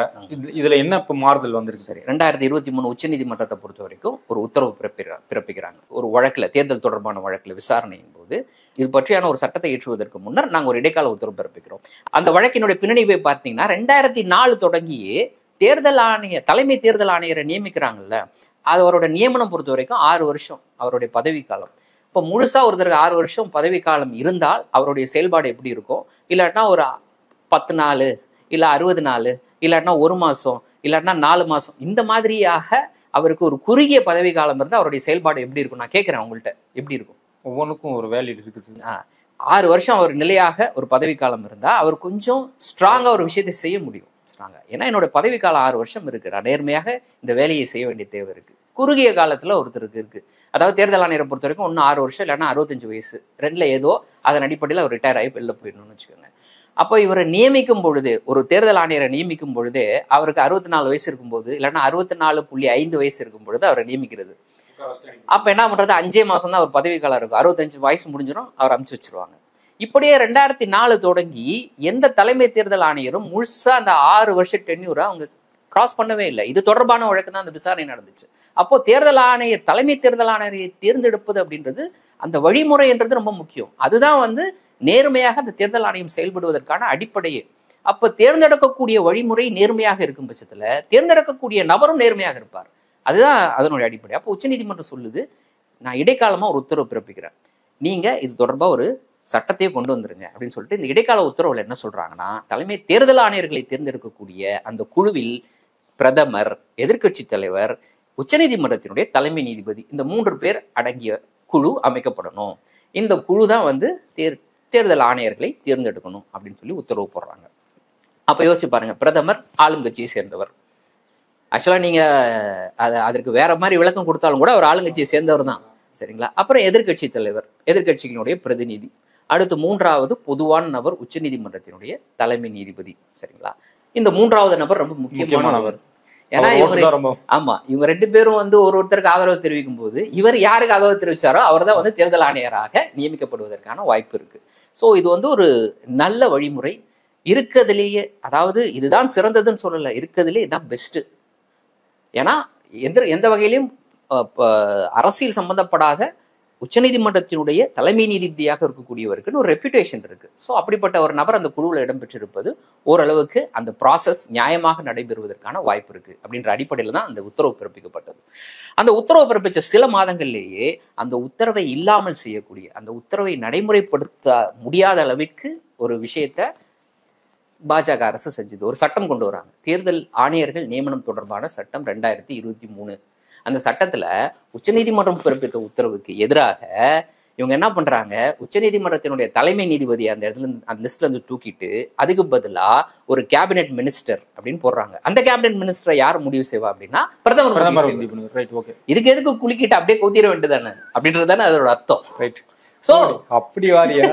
இதுல என்ன இப்ப மாறுதல் வந்திருக்கு? சரி, 2023 உச்சநீதிமன்றத்தை பொறுத்த வரைக்கும் ஒரு உத்தரவு பிறப்பிக்கிறாங்க. ஒரு வழக்குல, தேர்தல் தொடர்பான வழக்குல விசாரணையின் போது இது பற்றியான ஒரு சட்டத்தை ஏற்றுவதற்கு முன்னர் நாங்கள் ஒரு இடைக்கால உத்தரவு பிறப்பிக்கிறோம். அந்த வழக்கினுடைய பின்னணி போய் பார்த்தீங்கன்னா 2004 தொடங்கியே தலைமை தேர்தல் ஆணையரை நியமிக்கிறாங்கல்ல, அது அவரோட நியமனம் பொறுத்த வரைக்கும் 6 வருஷம் அவருடைய பதவி காலம். இப்போ முழுசா ஒருத்தருக்கு 6 வருஷம் பதவி காலம் இருந்தால் அவருடைய செயல்பாடு எப்படி இருக்கும்? இல்லாட்டினா ஒரு 10 நாள், இல்லை 60 நாள், இல்லாட்டினா 1 மாசம், இல்லாட்டினா 4 மாசம், இந்த மாதிரியாக அவருக்கு ஒரு குறுகிய பதவி காலம் இருந்தால் அவருடைய செயல்பாடு எப்படி இருக்கும்? நான் கேட்கிறேன் உங்கள்கிட்ட, எப்படி இருக்கும்? ஒவ்வொன்றுக்கும் ஒரு வேல்யூ இருக்குது. 6 வருஷம் அவர் நிலையாக ஒரு பதவி காலம் இருந்தால் அவர் கொஞ்சம் ஸ்ட்ராங்கா ஒரு விஷயத்தை செய்ய முடியும். ஏன்னா என்னோட பதவி காலம் 6 வருஷம் இருக்கு, நான் நேர்மையாக இந்த வேலையை செய்ய வேண்டிய தேவை இருக்கு. குறுகிய காலத்துல ஒருத்தருக்கு இருக்கு. அதாவது தேர்தல் ஆணையரை பொறுத்த வரைக்கும் 6 வருஷம் இல்லைன்னா 65 வயசு, 2ல ஏதோ அதன் அடிப்படையில் அவர் ரிட்டையர் ஆகி வெளில போயிடணும்னு வச்சுக்கோங்க. அப்போ இவரை நியமிக்கும் பொழுது, ஒரு தேர்தல் ஆணையரை நியமிக்கும் பொழுது அவருக்கு 64 வயசு இருக்கும்போது, இல்லைன்னா 64.5 வயசு இருக்கும் பொழுது அவரை நியமிக்கிறது. அப்ப என்ன பண்றது? 5 மாசம் தான் அவர் பதவி காலம் இருக்கும். 65 வயசு முடிஞ்சிடும், அவர் அனுப்பிச்சு வச்சிருவாங்க. இப்படியே 2004 தொடங்கி எந்த தலைமை தேர்தல் ஆணையரும் முழுசா அந்த 6 வருஷ டென்யூரை அவங்க கிராஸ் பண்ணவே இல்லை. இது தொடர்பான வழக்கு தான் அந்த விசாரணை நடந்துச்சு. அப்போ தேர்தல் ஆணையர், தலைமை தேர்தல் ஆணையரை தேர்ந்தெடுப்பது அப்படின்றது, அந்த வழிமுறை என்றது ரொம்ப முக்கியம். அதுதான் வந்து நேர்மையாக அந்த தேர்தல் ஆணையம் செயல்படுவதற்கான அடிப்படையே. அப்ப தேர்ந்தெடுக்கக்கூடிய வழிமுறை நேர்மையாக இருக்கும் பட்சத்துல தேர்ந்தெடுக்கக்கூடிய நபரும் நேர்மையாக இருப்பார். அதுதான் அதனுடைய அடிப்படை. அப்போ உச்சநீதிமன்றம் சொல்லுது, நான் இடைக்காலமா ஒரு உத்தரவு பிறப்பிக்கிறேன், நீங்க இது தொடர்பா ஒரு சட்டத்தையே கொண்டு வந்துருங்க அப்படின்னு சொல்லிட்டு இந்த இடைக்கால உத்தரவுல என்ன சொல்றாங்கன்னா, தலைமை தேர்தல் ஆணையர்களை தேர்ந்தெடுக்கக்கூடிய அந்த குழுவில் பிரதமர், எதிர்க்கட்சி தலைவர், உச்சநீதிமன்றத்தினுடைய தலைமை நீதிபதி, இந்த 3 பேர் அடங்கிய குழு அமைக்கப்படணும். இந்த குழு தான் வந்து தேர்தல் ஆணையர்களை தேர்ந்தெடுக்கணும் அப்படின்னு சொல்லி உத்தரவு போடுறாங்க. அப்ப யோசிச்சு பாருங்க, பிரதமர் ஆளுங்கட்சியை சேர்ந்தவர். ஆக்சுவலா நீங்க அதற்கு வேற மாதிரி விளக்கம் கொடுத்தாலும் கூட அவர் ஆளுங்கட்சியை சேர்ந்தவர் தான், சரிங்களா? அப்புறம் எதிர்க்கட்சி தலைவர், எதிர்க்கட்சிகளுடைய பிரதிநிதி, அடுத்து 3வது பொதுவான நபர் உச்சநீதிமன்றத்தினுடைய தலைமை நீதிபதி, சரிங்களா? இந்த 3வது நபர் ரொம்ப முக்கியமானவர். ஏன்னா இவங்க 2 பேரும் வந்து ஒருத்தருக்கு ஆதரவு தெரிவிக்கும் போது இவர் யாருக்கு ஆதரவு தெரிவிச்சாரோ அவர் தான் வந்து தேர்தல் ஆணையராக நியமிக்கப்படுவதற்கான வாய்ப்பு இருக்கு. ஸோ இது வந்து ஒரு நல்ல வழிமுறை இருக்கிறதுலேயே. அதாவது இதுதான் சிறந்ததுன்னு சொல்லல, இருக்கிறதுலே இதுதான் பெஸ்ட். ஏன்னா எந்த வகையிலையும் அரசியல் சம்பந்தப்படாத உச்சநீதிமன்றத்தினுடைய தலைமை நீதிபதியாக இருக்கக்கூடியவருக்குன்னு ஒரு ரெப்யூட்டேஷன் இருக்கு. ஸோ அப்படிப்பட்ட ஒரு நபர் அந்த குழுவில் இடம்பெற்றிருப்பது ஓரளவுக்கு அந்த ப்ராசஸ் நியாயமாக நடைபெறுவதற்கான வாய்ப்பு இருக்கு அப்படின்ற அடிப்படையில் தான் அந்த உத்தரவு பிறப்பிக்கப்பட்டது. அந்த உத்தரவு பிறப்பிச்ச சில மாதங்கள்லேயே அந்த உத்தரவை இல்லாமல் செய்யக்கூடிய, அந்த உத்தரவை நடைமுறைப்படுத்த முடியாத அளவிற்கு ஒரு விஷயத்த பாஜக அரசு செஞ்சது. ஒரு சட்டம் கொண்டு வராங்க, தேர்தல் ஆணையர்கள் நியமனம் தொடர்பான சட்டம் 2023. அந்த சட்டத்துல உச்சநீதிமன்றம் பிறப்பித்த உத்தரவுக்கு எதிராக இவங்க என்ன பண்றாங்க, உச்சநீதிமன்றத்தினுடைய தலைமை நீதிபதி அந்த இடத்துல அந்த லிஸ்ட்ல இருந்து தூக்கிட்டு அதுக்கு பதிலா ஒரு கேபினெட் மினிஸ்டர் அப்படின்னு போடுறாங்க. அந்த கேபினெட் மினிஸ்டரை யார் முடிவு செய்வா அப்படின்னா பிரதமர். இதுக்கு எதுக்கு குலுக்கிட்டு அப்படியே கொத்திர வேண்டியதானே அப்படின்றது தானே அதோட அர்த்தம். சோ அப்படி வாரியா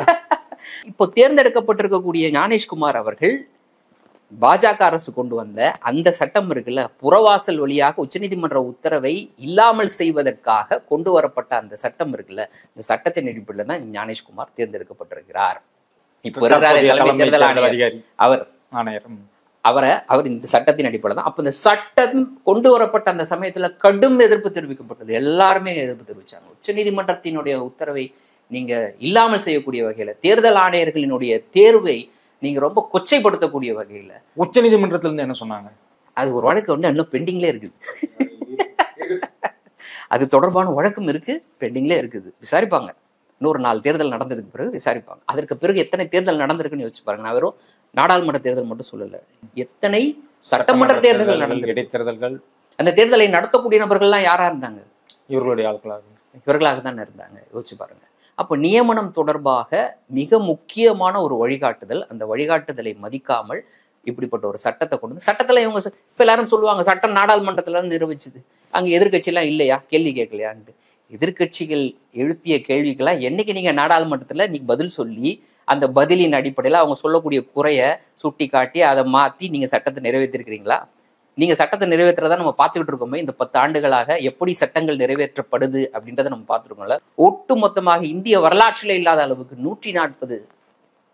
இப்போ தேர்ந்தெடுக்கப்பட்டிருக்கக்கூடிய ஞானேஷ்குமார் அவர்கள் பாஜக அரசு கொண்டு வந்த அந்த சட்டம் இருக்குல்ல, புறவாசல் வழியாக உச்சநீதிமன்ற உத்தரவை இல்லாமல் செய்வதற்காக கொண்டு வரப்பட்ட அந்த சட்டம் இருக்குல்ல, இந்த சட்டத்தின் அடிப்படையில் தான் ஞானேஷ்குமார் தேர்ந்தெடுக்கப்பட்டிருக்கிறார். இப்போ தலைமை தேர்தல் ஆணையர் அவர் இந்த சட்டத்தின் அடிப்படையில் தான். அப்ப இந்த சட்டம் கொண்டு வரப்பட்ட அந்த சமயத்துல கடும் எதிர்ப்பு தெரிவிக்கப்பட்டது. எல்லாருமே எதிர்ப்பு தெரிவிச்சாங்க. உச்சநீதிமன்றத்தினுடைய உத்தரவை நீங்க இல்லாமல் செய்யக்கூடிய வகையில, தேர்தல் ஆணையர்களினுடைய தேர்வை நீங்க ரொம்ப கொச்சைப்படுத்தக்கூடிய வகையில. உச்ச நீதிமன்றத்துல இருந்து என்ன சொன்னாங்க? அது ஒரு வழக்கு வந்து இன்னும் பெண்டிங்ல இருக்குது. அது தொடர்பான வழக்கும் இருக்கு, பெண்டிங்ல இருக்குது, விசாரிப்பாங்க. இன்னொரு 4 தேர்தல் நடந்ததுக்கு பிறகு விசாரிப்பாங்க. அதற்கு பிறகு எத்தனை தேர்தல் நடந்திருக்குன்னு யோசிச்சு பாருங்க. நான் வெறும் நாடாளுமன்ற தேர்தல் மட்டும் சொல்லல, எத்தனை சட்டமன்ற தேர்தல்கள் நடந்தது, இடைத்தேர்தல்கள். அந்த தேர்தலை நடத்தக்கூடிய நபர்கள்லாம் யாரா இருந்தாங்க? இவர்களுடைய இவர்களாக தான் இருந்தாங்க. யோசிச்சு பாருங்க. அப்போ நியமனம் தொடர்பாக மிக முக்கியமான ஒரு வழிகாட்டுதல், அந்த வழிகாட்டுதலை மதிக்காமல் இப்படிப்பட்ட ஒரு சட்டத்தை கொண்டு வந்து, சட்டத்துல இவங்க இப்ப எல்லாரும் சொல்லுவாங்க சட்டம் நாடாளுமன்றத்துல நிரூபிச்சுது, அங்க எதிர்கட்சியெல்லாம் இல்லையா, கேள்வி கேட்கலையான்ட்டு. எதிர்கட்சிகள் எழுப்பிய கேள்விக்கெல்லாம் என்னைக்கு நீங்க நாடாளுமன்றத்துல நீங்க பதில் சொல்லி அந்த பதிலின் அடிப்படையில அவங்க சொல்லக்கூடிய குறைய சுட்டி காட்டி அதை மாத்தி நீங்க சட்டத்தை நிறைவேற்றிருக்கிறீங்களா? நீங்க சட்டத்தை நிறைவேற்றுறதா நம்ம பார்த்துக்கிட்டு இருக்கோமே இந்த 10 ஆண்டுகளாக. எப்படி சட்டங்கள் நிறைவேற்றப்படுது அப்படின்றத நம்ம பார்த்துருக்கோம்ல. ஒட்டு மொத்தமாக இந்திய வரலாற்றில இல்லாத அளவுக்கு 140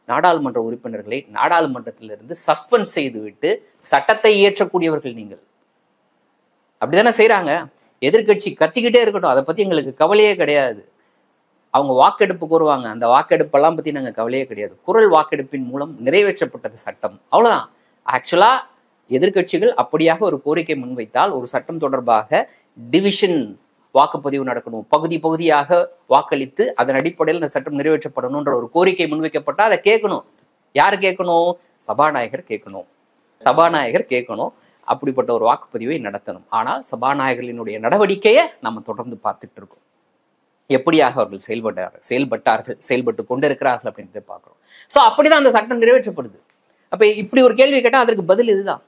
நாடாளுமன்ற உறுப்பினர்களை நாடாளுமன்றத்திலிருந்து சஸ்பெண்ட் செய்து விட்டு சட்டத்தை இயற்றக்கூடியவர்கள் நீங்கள். அப்படித்தானே செய்யறாங்க. எதிர்கட்சி கத்திக்கிட்டே இருக்கட்டும், அதை பத்தி எங்களுக்கு கவலையே கிடையாது. அவங்க வாக்கெடுப்பு கோருவாங்க, அந்த வாக்கெடுப்பெல்லாம் பத்தி நாங்க கவலையே கிடையாது. குரல் வாக்கெடுப்பின் மூலம் நிறைவேற்றப்பட்டது சட்டம், அவ்வளவுதான். ஆக்சுவலா எதிர்கட்சிகள் அப்படியாக ஒரு கோரிக்கை முன்வைத்தால் ஒரு சட்டம் தொடர்பாக டிவிஷன் வாக்குப்பதிவு நடக்கணும், பகுதி பகுதியாக வாக்களித்து அதன் அடிப்படையில் இந்த சட்டம் நிறைவேற்றப்படணும்ன்ற ஒரு கோரிக்கை முன்வைக்கப்பட்டா அதை கேட்கணும். யாரு கேட்கணும்? சபாநாயகர் கேட்கணும். சபாநாயகர் கேட்கணும். அப்படிப்பட்ட ஒரு வாக்குப்பதிவை நடத்தணும். ஆனால் சபாநாயகர்களினுடைய நடவடிக்கையை நம்ம தொடர்ந்து பார்த்துட்டு இருக்கோம். எப்படியாக அவர்கள் செயல்பட்டு கொண்டிருக்கிறார்கள் அப்படின்றத பார்க்கிறோம். ஸோ அப்படிதான் அந்த சட்டம் நிறைவேற்றப்படுது. அப்ப இப்படி ஒரு கேள்வி கேட்டா அதற்கு பதில் இதுதான்.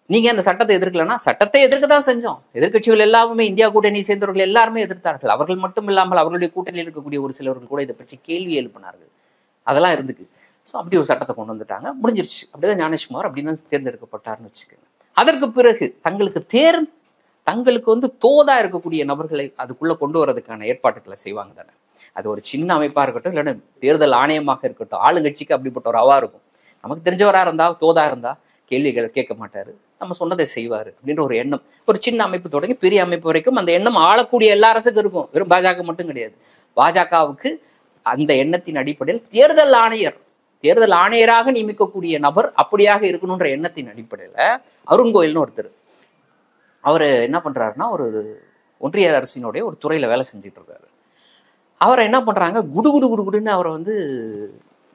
நீங்க அந்த சட்டத்தை எதிர்க்கலன்னா, சட்டத்தை எதிர்க்கதான் செஞ்சோம். எதிர்கட்சிகள் எல்லாருமே, இந்தியா கூட்டணி சேர்ந்தவர்கள் எல்லாருமே எதிர்த்தார்கள். அவர்கள் மட்டும் இல்லாமல் அவர்களுடைய கூட்டணியில் இருக்கக்கூடிய ஒரு சிலவர்கள் கூட இதை பற்றி கேள்வி எழுப்பினார்கள். அதெல்லாம் இருந்துக்கு. ஸோ அப்படி ஒரு சட்டத்தை கொண்டு வந்துட்டாங்க, முடிஞ்சிருச்சு. அப்படிதான் ஞானேஷ்குமார் அப்படின்னு தேர்ந்தெடுக்கப்பட்டார்னு வச்சுக்கோங்க. அதற்கு பிறகு தங்களுக்கு வந்து தோதா இருக்கக்கூடிய நபர்களை அதுக்குள்ள கொண்டு வரதுக்கான ஏற்பாட்டுகளை செய்வாங்க தானே. அது ஒரு சின்ன அமைப்பா இருக்கட்டும், இல்லைன்னா தேர்தல் ஆணையமாக இருக்கட்டும், ஆளுங்கட்சிக்கு அப்படிப்பட்ட ஒரு அவா இருக்கும். நமக்கு தெரிஞ்சவரா இருந்தா, தோதா இருந்தா கேள்விகளை கேட்க மாட்டாரு, நம்ம சொன்னதை செய்வாரு அப்படின்ற ஒரு எண்ணம். ஒரு சின்ன அமைப்பு தொடங்கி பெரிய அமைப்பு வரைக்கும் அந்த எண்ணம் ஆளக்கூடிய எல்லா அரசுக்கும் இருக்கும். வெறும் பாஜக மட்டும் கிடையாது. பாஜகவுக்கு அந்த எண்ணத்தின் அடிப்படையில் தேர்தல் ஆணையராக நியமிக்கக்கூடிய நபர் அப்படியாக இருக்கணும்ன்ற எண்ணத்தின் அடிப்படையில அருண் கோயல்னு ஒருத்தர், அவரு என்ன பண்றாருன்னா, ஒரு ஒன்றிய அரசினுடைய ஒரு துறையில வேலை செஞ்சுட்டு இருக்காரு. அவரை என்ன பண்றாங்க, குடுன்னு அவரை வந்து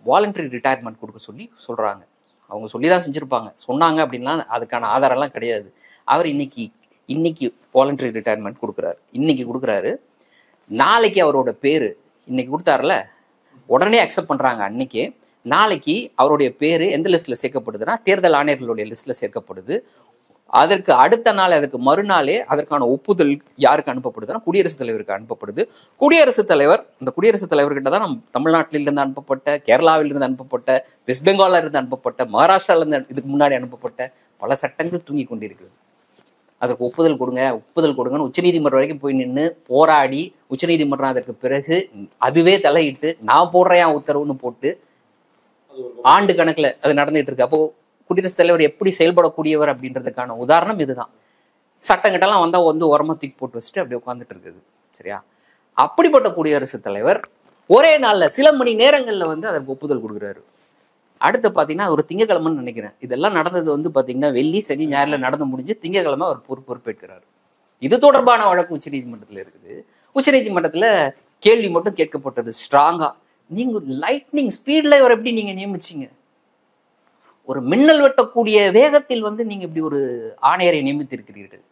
வாலண்டரி ரிட்டையர்மெண்ட் கொடுக்க சொல்றாங்க. அவங்க சொல்லிதான் செஞ்சிருப்பாங்க, சொன்னாங்க அப்படின்னா அதுக்கான ஆதாரம்லாம் கிடையாது. அவர் இன்னைக்கு வாலண்டரி ரிட்டையர்மெண்ட் கொடுக்குறாரு. நாளைக்கு அவரோட பேரு, இன்னைக்கு கொடுத்தாருல, உடனே அக்செப்ட் பண்றாங்க அன்னைக்கே. நாளைக்கு அவருடைய பேரு எந்த லிஸ்ட்ல சேர்க்கப்படுதுன்னா, தேர்தல் ஆணையர்களுடைய லிஸ்ட்ல சேர்க்கப்படுது. அதற்கு அடுத்த நாள், அதற்கு மறுநாளே அதற்கான ஒப்புதல் யாருக்கு அனுப்பப்படுதுன்னா குடியரசுத் தலைவருக்கு அனுப்பப்படுது. குடியரசுத் தலைவர்கிட்ட தான் நம்ம தமிழ்நாட்டிலிருந்து அனுப்பப்பட்ட, கேரளாவிலிருந்து அனுப்பப்பட்ட, வெஸ்ட் பெங்கால்ல இருந்து அனுப்பப்பட்ட, மகாராஷ்டிரால இருந்து இதுக்கு முன்னாடி அனுப்பப்பட்ட பல சட்டங்கள் தூங்கி கொண்டிருக்கிறது. அதற்கு ஒப்புதல் கொடுங்கன்னு உச்சநீதிமன்றம் வரைக்கும் போய் நின்று போராடி, உச்சநீதிமன்றம் அதற்கு பிறகு அதுவே தலையிட்டு நான் போடுறேன் உத்தரவுன்னு போட்டு ஆண்டு கணக்குல அது நடந்துட்டு இருக்கு. அப்போ குடியரசுத் தலைவர் எப்படி செயல்படக்கூடியவர் அப்படின்றதுக்கான உதாரணம் இதுதான். சட்டங்கிட்டலாம் வந்தா வந்து உரமா தூக்கி போட்டு வச்சுட்டு அப்படி உட்காந்துட்டு இருக்குது. சரியா? அப்படிப்பட்ட குடியரசுத் தலைவர் ஒரே நாள்ல சில மணி நேரங்கள்ல வந்து அதற்கு ஒப்புதல் கொடுக்குறாரு. அடுத்து பாத்தீங்கன்னா ஒரு திங்கக்கிழமைன்னு நினைக்கிறேன், இதெல்லாம் நடந்தது வந்து பாத்தீங்கன்னா வெள்ளி சனி ஞாயிறுல நடந்து முடிஞ்சு திங்கக்கிழமை அவர் பொறுப்பேற்கிறாரு. இது தொடர்பான வழக்கு உச்சநீதிமன்றத்துல இருக்குது. உச்சநீதிமன்றத்துல கேள்வி மட்டும் கேட்கப்பட்டது ஸ்ட்ராங்கா, நீங்க லைட்னிங் ஸ்பீட்ல இவர் எப்படி நீங்க நியமிச்சீங்க? ஒரு மின்னல் வெட்டக்கூடிய வேகத்தில் வந்து நீங்க இப்படி ஒரு ஆணையரை நியமித்திருக்கிறீர்கள்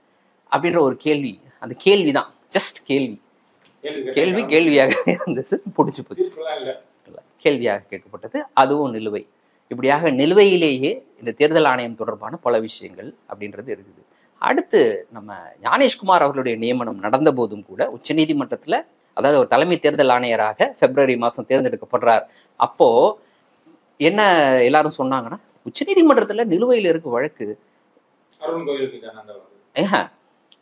அப்படின்ற ஒரு கேள்வி. அந்த கேள்விதான், ஜஸ்ட் கேள்வியாக இருந்தது, பிடிச்சு போச்சு. கேள்வியாக கேட்கப்பட்டது, அதுவும் நிலுவை. இப்படியாக நிலுவையிலேயே இந்த தேர்தல் ஆணையம் தொடர்பான பல விஷயங்கள் அப்படின்றது இருக்குது. அடுத்து நம்ம ஞானேஷ்குமார் அவர்களுடைய நியமனம் நடந்த போதும் கூட உச்சநீதிமன்றத்துல, அதாவது ஒரு தலைமை தேர்தல் ஆணையராக பிப்ரவரி மாதம் தேர்ந்தெடுக்கப்படுறார். அப்போ என்ன எல்லாரும் சொன்னாங்கன்னா, உச்சநீதிமன்றத்துல நிலுவையில் இருக்க வழக்கு.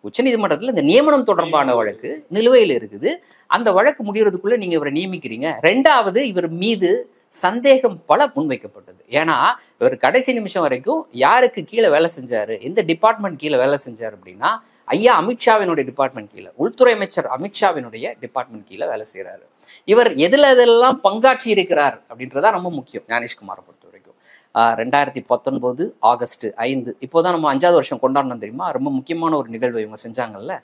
உச்சநீதிமன்றத்துல இந்த நியமனம் தொடர்பான வழக்கு நிலுவையில் இருக்குது. அந்த வழக்கு முடியறதுக்குள்ள நீங்க இவரை நியமிக்கிறீங்க. ரெண்டாவது, இவர் மீது சந்தேகம் பல முன்வைக்கப்பட்டது. ஏன்னா இவர் கடைசி நிமிஷம் வரைக்கும் யாருக்கு கீழே வேலை செஞ்சாரு, எந்த டிபார்ட்மெண்ட் கீழே வேலை செஞ்சாரு அப்படின்னா ஐயா அமித்ஷாவினுடைய டிபார்ட்மெண்ட் கீழே, உள்துறை அமைச்சர் அமித்ஷாவினுடைய டிபார்ட்மெண்ட் கீழே வேலை செய்யறாரு. இவர் எதெல்லாம் பங்காற்றி இருக்கிறார் அப்படின்றதா ரொம்ப முக்கியம் ஞானேஷ்குமாரை பொறுத்த வரைக்கும். 2019 ஆகஸ்ட் 5, இப்போதான் நம்ம 5வது வருஷம் கொண்டாடணும் தெரியுமா. ரொம்ப முக்கியமான ஒரு நிகழ்வு இவங்க செஞ்சாங்கல்ல.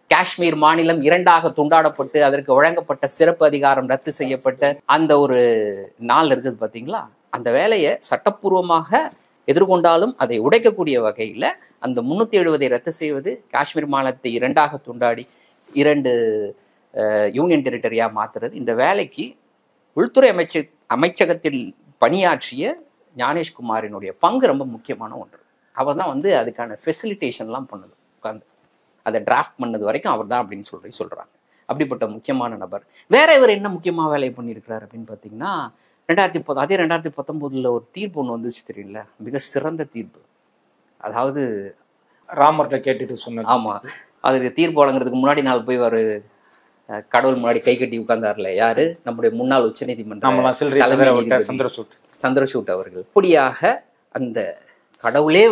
காஷ்மீர் மாநிலம் 2ஆக துண்டாடப்பட்டு அதற்கு வழங்கப்பட்ட சிறப்பு அதிகாரம் ரத்து செய்யப்பட்ட அந்த ஒரு நாள் இருக்குது பார்த்தீங்களா. அந்த வேலையை சட்டப்பூர்வமாக எதிர்கொண்டாலும் அதை உடைக்கக்கூடிய வகையில் அந்த 370 ரத்து செய்வது, காஷ்மீர் மாநிலத்தை 2ஆக துண்டாடி 2 யூனியன் டெரிட்டரியா மாத்துறது, இந்த வேலைக்கு உள்துறை அமைச்சகத்தில் பணியாற்றிய ஞானேஷ்குமாரினுடைய பங்கு ரொம்ப முக்கியமான ஒன்று. அவர் தான் அதுக்கான ஃபெசிலிட்டேஷன்லாம் பண்ணது, உட்காந்து அதை டிராஃப்ட் பண்ணது வரைக்கும் அவர் தான் அப்படின்னு சொல்றாங்க. அப்படிப்பட்ட முக்கியமான நபர். வேற இவர் என்ன முக்கியமாக வேலையை பண்ணியிருக்கிறார் அப்படின்னு பார்த்தீங்கன்னா, 2019 ஒரு தீர்ப்பு ஒன்று வந்துச்சு தெரியல, மிக சிறந்த தீர்ப்பு. அதாவது ராமர்கிட்ட கேட்டுட்டு சொன்ன. ஆமா, அதுக்கு தீர்ப்பு வழங்குறதுக்கு முன்னாடி நாள் போய் ஒரு கடவுள் முன்னாடி கை கட்டி உட்கார்ந்தார்ல, யாரு, நம்முடைய முன்னாள் உச்சநீதிமன்ற சந்திரசூட் அவர்கள். இப்படியாக அந்த கடவுளே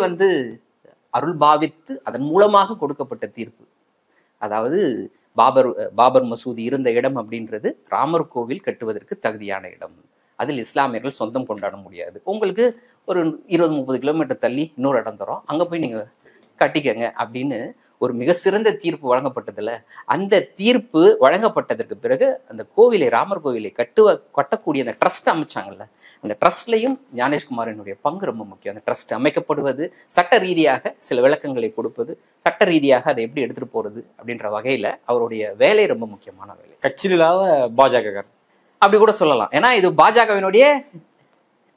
அருள் பாவித்து அதன் மூலமாக கொடுக்கப்பட்ட தீர்ப்பு. அதாவது பாபர் மசூதி இருந்த இடம் அப்படின்றது ராமர் கோவில் கட்டுவதற்கு தகுதியான இடம். அதில் இஸ்லாமியர்கள் சொந்தம் கொண்டாட முடியாது. உங்களுக்கு ஒரு 20-30 கிலோமீட்டர் தள்ளி இன்னொரு இடம் தரோம், அங்கே போய் நீங்கள் கட்டிக்கங்க அப்படின்னு ஒரு மிக சிறந்த தீர்ப்பு வழங்கப்பட்டதில்ல. அந்த தீர்ப்பு வழங்கப்பட்டதற்கு பிறகு அந்த கோவிலை, ராமர் கோவிலை கட்டக்கூடிய அந்த ட்ரஸ்ட் அமைச்சாங்கல்ல, அந்த ட்ரஸ்ட்லையும் ஞானேஷ்குமாரினுடைய பங்கு ரொம்ப முக்கியம். அந்த ட்ரஸ்ட் அமைக்கப்படுவது, சட்ட ரீதியாக சில விளக்கங்களை கொடுப்பது, சட்ட ரீதியாக அதை எப்படி எடுத்துட்டு போறது அப்படின்ற வகையில அவருடைய வேலை ரொம்ப முக்கியமான வேலை. கட்சியில் இல்லாத பாஜக அப்படி கூட சொல்லலாம். ஏன்னா இது பாஜகவினுடைய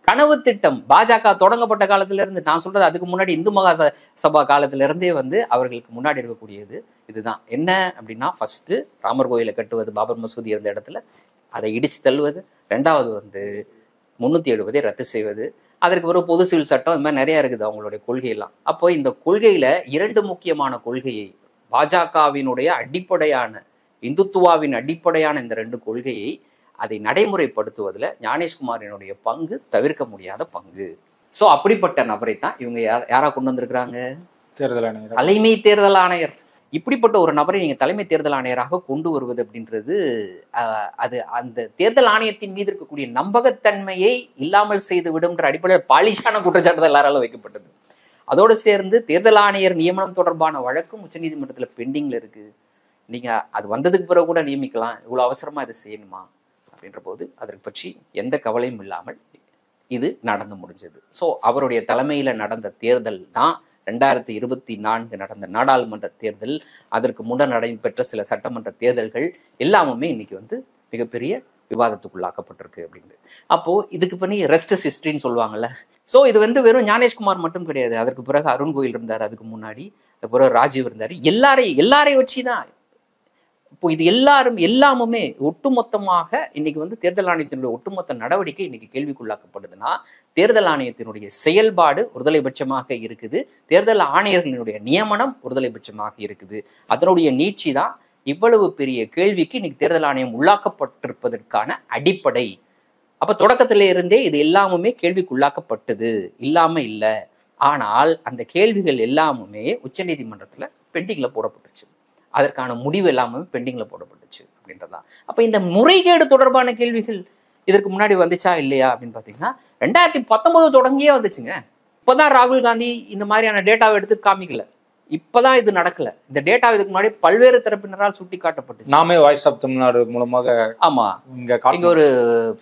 கனவு திட்டம். பாஜக தொடங்கப்பட்ட காலத்துல இருந்து, நான் சொல்றது அதுக்கு முன்னாடி இந்து மகா சபா காலத்துல இருந்தே அவர்களுக்கு முன்னாடி இருக்கக்கூடியது இதுதான். என்ன அப்படின்னா, ஃபர்ஸ்ட் ராமர் கோயிலை கட்டுவது, பாபர் மசூதி இருந்த இடத்துல அதை இடிச்சு தள்ளுவது, ரெண்டாவது 370 ரத்து செய்வது, அதற்கு ஒரு பொது சிவில் சட்டம், இந்த மாதிரி நிறைய இருக்குது அவங்களுடைய கொள்கையெல்லாம். அப்போ இந்த கொள்கையில 2 முக்கியமான கொள்கையை, பாஜகவினுடைய அடிப்படையான, இந்துத்துவாவின் அடிப்படையான இந்த 2 கொள்கையை அதை நடைமுறைப்படுத்துவதில் ஞானேஷ்குமாரினுடைய பங்கு தவிர்க்க முடியாத பங்கு. ஸோ அப்படிப்பட்ட நபரை தான் இவங்க யாரா கொண்டு வந்திருக்கிறாங்க, தேர்தல் ஆணையர், தலைமை தேர்தல் ஆணையர். இப்படிப்பட்ட ஒரு நபரை நீங்க தலைமை தேர்தல் ஆணையராக கொண்டு வருவது அப்படின்றது அது அந்த தேர்தல் ஆணையத்தின் மீது இருக்கக்கூடிய நம்பகத்தன்மையை இல்லாமல் செய்து விடும்ன்ற அடிப்படையில் பாலிஷான குற்றச்சாட்டு எல்லாராலும் வைக்கப்பட்டது. அதோடு சேர்ந்து தேர்தல் ஆணையர் நியமனம் தொடர்பான வழக்கும் உச்சநீதிமன்றத்தில் பெண்டிங்ல இருக்கு. நீங்க அது வந்ததுக்கு பிறகு கூட நியமிக்கலாம், இவ்வளவு அவசரமா இதை செய்யணுமா அப்படின்ற போது அதற்கு பற்றி எந்த கவலையும் இல்லாமல் இது நடந்து முடிஞ்சது. ஸோ அவருடைய தலைமையில நடந்த தேர்தல் தான் 2024 நடந்த நாடாளுமன்ற தேர்தல். அதற்கு முன்னர் நடைபெற்ற சில சட்டமன்ற தேர்தல்கள் எல்லாமே இன்னைக்கு மிகப்பெரிய விவாதத்துக்குள்ளாக்கப்பட்டிருக்கு அப்படின்னு. அப்போ இதுக்கு பண்ணி ரெஸ்ட் ஹிஸ்டரின்னு சொல்லுவாங்கல்ல. ஸோ இது வெறும் ஞானேஷ்குமார் மட்டும் கிடையாது. அதற்கு பிறகு அருண் கோயில் இருந்தார், அதுக்கு முன்னாடி பிறகு ராஜீவ் இருந்தார். எல்லாரையும் வச்சுதான் இப்போ இது எல்லாமுமே ஒட்டுமொத்தமாக இன்னைக்கு தேர்தல் ஆணையத்தினுடைய ஒட்டுமொத்த நடவடிக்கை இன்னைக்கு கேள்விக்குள்ளாக்கப்படுதுன்னா, தேர்தல் ஆணையத்தினுடைய செயல்பாடு ஒருதலைபட்சமாக இருக்குது, தேர்தல் ஆணையர்களினுடைய நியமனம் ஒருதலைபட்சமாக இருக்குது. அதனுடைய நீட்சி தான் இவ்வளவு பெரிய கேள்விக்கு இன்னைக்கு தேர்தல் ஆணையம் உள்ளாக்கப்பட்டிருப்பதற்கான அடிப்படை. அப்ப தொடக்கத்தில இருந்தே இது எல்லாமுமே கேள்விக்குள்ளாக்கப்பட்டது, இல்லாம இல்லை. ஆனால் அந்த கேள்விகள் எல்லாமுமே உச்சநீதிமன்றத்துல பெண்டிங்ல போடப்பட்டுச்சு. அதற்கான முடிவு எல்லாமே பெண்டிங்ல போடப்பட்டுச்சு அப்படின்றதான். அப்ப இந்த முறைகேடு தொடர்பான கேள்விகள் இதற்கு முன்னாடி வந்துச்சா இல்லையா அப்படின்னு பாத்தீங்கன்னா, 2019 தொடங்கியே வந்துச்சுங்க. இப்பதான் ராகுல் காந்தி இந்த மாதிரியான டேட்டாவை எடுத்து காமிக்கல, இப்பதான் இது நடக்கல. இந்த டேட்டா இதுக்கு முன்னாடி பல்வேறு தரப்பினரால் சுட்டி காட்டப்பட்டுச்சு. நாமே வாய்ஸ் ஆஃப் தமிழ்நாடு மூலமாக, ஆமா, இங்க ஒரு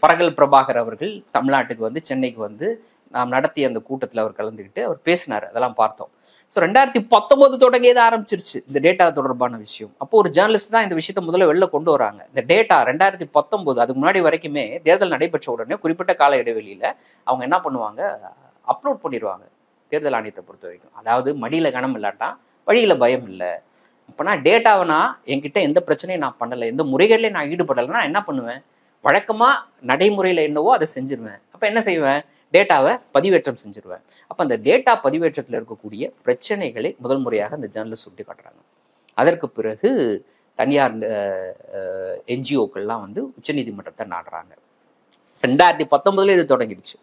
பரகல் பிரபாகர் அவர்கள் தமிழ்நாட்டுக்கு சென்னைக்கு நாம் நடத்திய அந்த கூட்டத்தில் அவர் கலந்துக்கிட்டு அவர் பேசினார், அதெல்லாம் பார்த்தோம். ஸோ 2019 தொடங்கியது ஆரம்பிச்சிருச்சு இந்த டேட்டா தொடர்பான விஷயம். அப்போ ஒரு ஜேர்னலிஸ்ட் தான் இந்த விஷயத்த முதல்ல வெளில கொண்டு வராங்க. இந்த டேட்டா 2019 அதுக்கு முன்னாடி வரைக்குமே தேர்தல் நடைபெற்ற உடனே குறிப்பிட்ட கால இடைவெளியில அவங்க என்ன பண்ணுவாங்க, அப்லோட் பண்ணிடுவாங்க தேர்தல் ஆணையத்தை பொறுத்த வரைக்கும். அதாவது மடியில கனம் இல்லாட்டா வழியில பயம் இல்லை. அப்போனா டேட்டாவனா என்கிட்ட எந்த பிரச்சனையும் நான் பண்ணலை, எந்த முறைகள்லையும் நான் ஈடுபடலைன்னா என்ன பண்ணுவேன், வழக்கமா நடைமுறையில என்னவோ அதை செஞ்சிருவேன். அப்ப என்ன செய்வேன், டேட்டாவை பதிவேற்றம் செஞ்சிருவேன். அப்போ அந்த டேட்டா பதிவேற்றத்தில் இருக்கக்கூடிய பிரச்சனைகளை முதல் முறையாக அந்த ஜேர்னலிஸ்ட் சுட்டி காட்டுறாங்க. அதற்கு பிறகு தனியார் என்ஜிஓக்கள்லாம் வந்து உச்சநீதிமன்றத்தை நாடுறாங்க. 2019 இது தொடங்கிடுச்சு.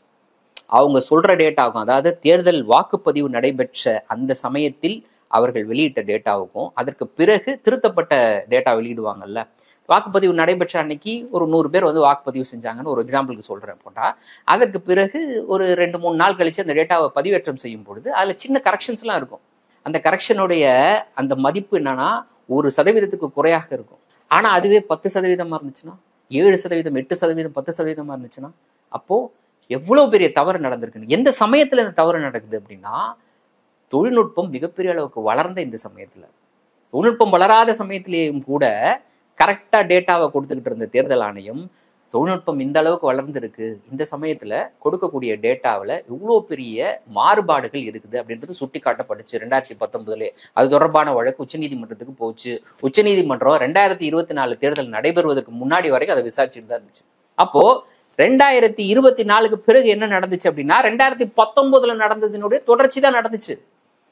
அவங்க சொல்ற டேட்டாவுக்கும், அதாவது தேர்தல் வாக்குப்பதிவு நடைபெற்ற அந்த சமயத்தில் அவர்கள் வெளியிட்ட டேட்டாவுக்கும் அதற்கு பிறகு திருத்தப்பட்ட டேட்டா வெளியிடுவாங்கல்ல. வாக்குப்பதிவு நடைபெற்ற அன்னைக்கு ஒரு 100 பேர் வந்து வாக்குப்பதிவு செஞ்சாங்கன்னு ஒரு எக்ஸாம்பிளுக்கு சொல்றேன் போட்டா, அதற்கு பிறகு ஒரு 2-3 நாள் கழிச்சு அந்த டேட்டாவை பதிவேற்றம் செய்யும் பொழுது அதுல சின்ன கரெக்ஷன்ஸ்லாம் இருக்கும். அந்த கரெக்ஷனுடைய அந்த மதிப்பு என்னன்னா 1% குறையாக இருக்கும். ஆனா அதுவே 10% இருந்துச்சுன்னா, 7%, 8%, 10% இருந்துச்சுன்னா, அப்போ எவ்வளவு பெரிய தவறு நடந்திருக்கு. எந்த சமயத்துல இந்த தவறு நடக்குது அப்படின்னா, தொழில்நுட்பம் மிகப்பெரிய அளவுக்கு வளர்ந்த இந்த சமயத்துல, தொழில்நுட்பம் வளராத சமயத்திலேயும் கூட கரெக்டா டேட்டாவை கொடுத்துக்கிட்டு இருந்த தேர்தல் ஆணையம், தொழில்நுட்பம் இந்த அளவுக்கு வளர்ந்துருக்கு, இந்த சமயத்துல கொடுக்கக்கூடிய டேட்டாவில் இவ்வளோ பெரிய மாறுபாடுகள் இருக்குது அப்படின்றது சுட்டி காட்டப்பட்டுச்சு 2019. அது தொடர்பான வழக்கு உச்சநீதிமன்றத்துக்கு போச்சு. உச்சநீதிமன்றம் 2024 தேர்தல் நடைபெறுவதற்கு முன்னாடி வரைக்கும் அதை விசாரிச்சுட்டு தான் இருந்துச்சு. அப்போ 2024க்கு பிறகு என்ன நடந்துச்சு அப்படின்னா, 2019 நடந்ததுனுடைய தொடர்ச்சி தான் நடந்துச்சு.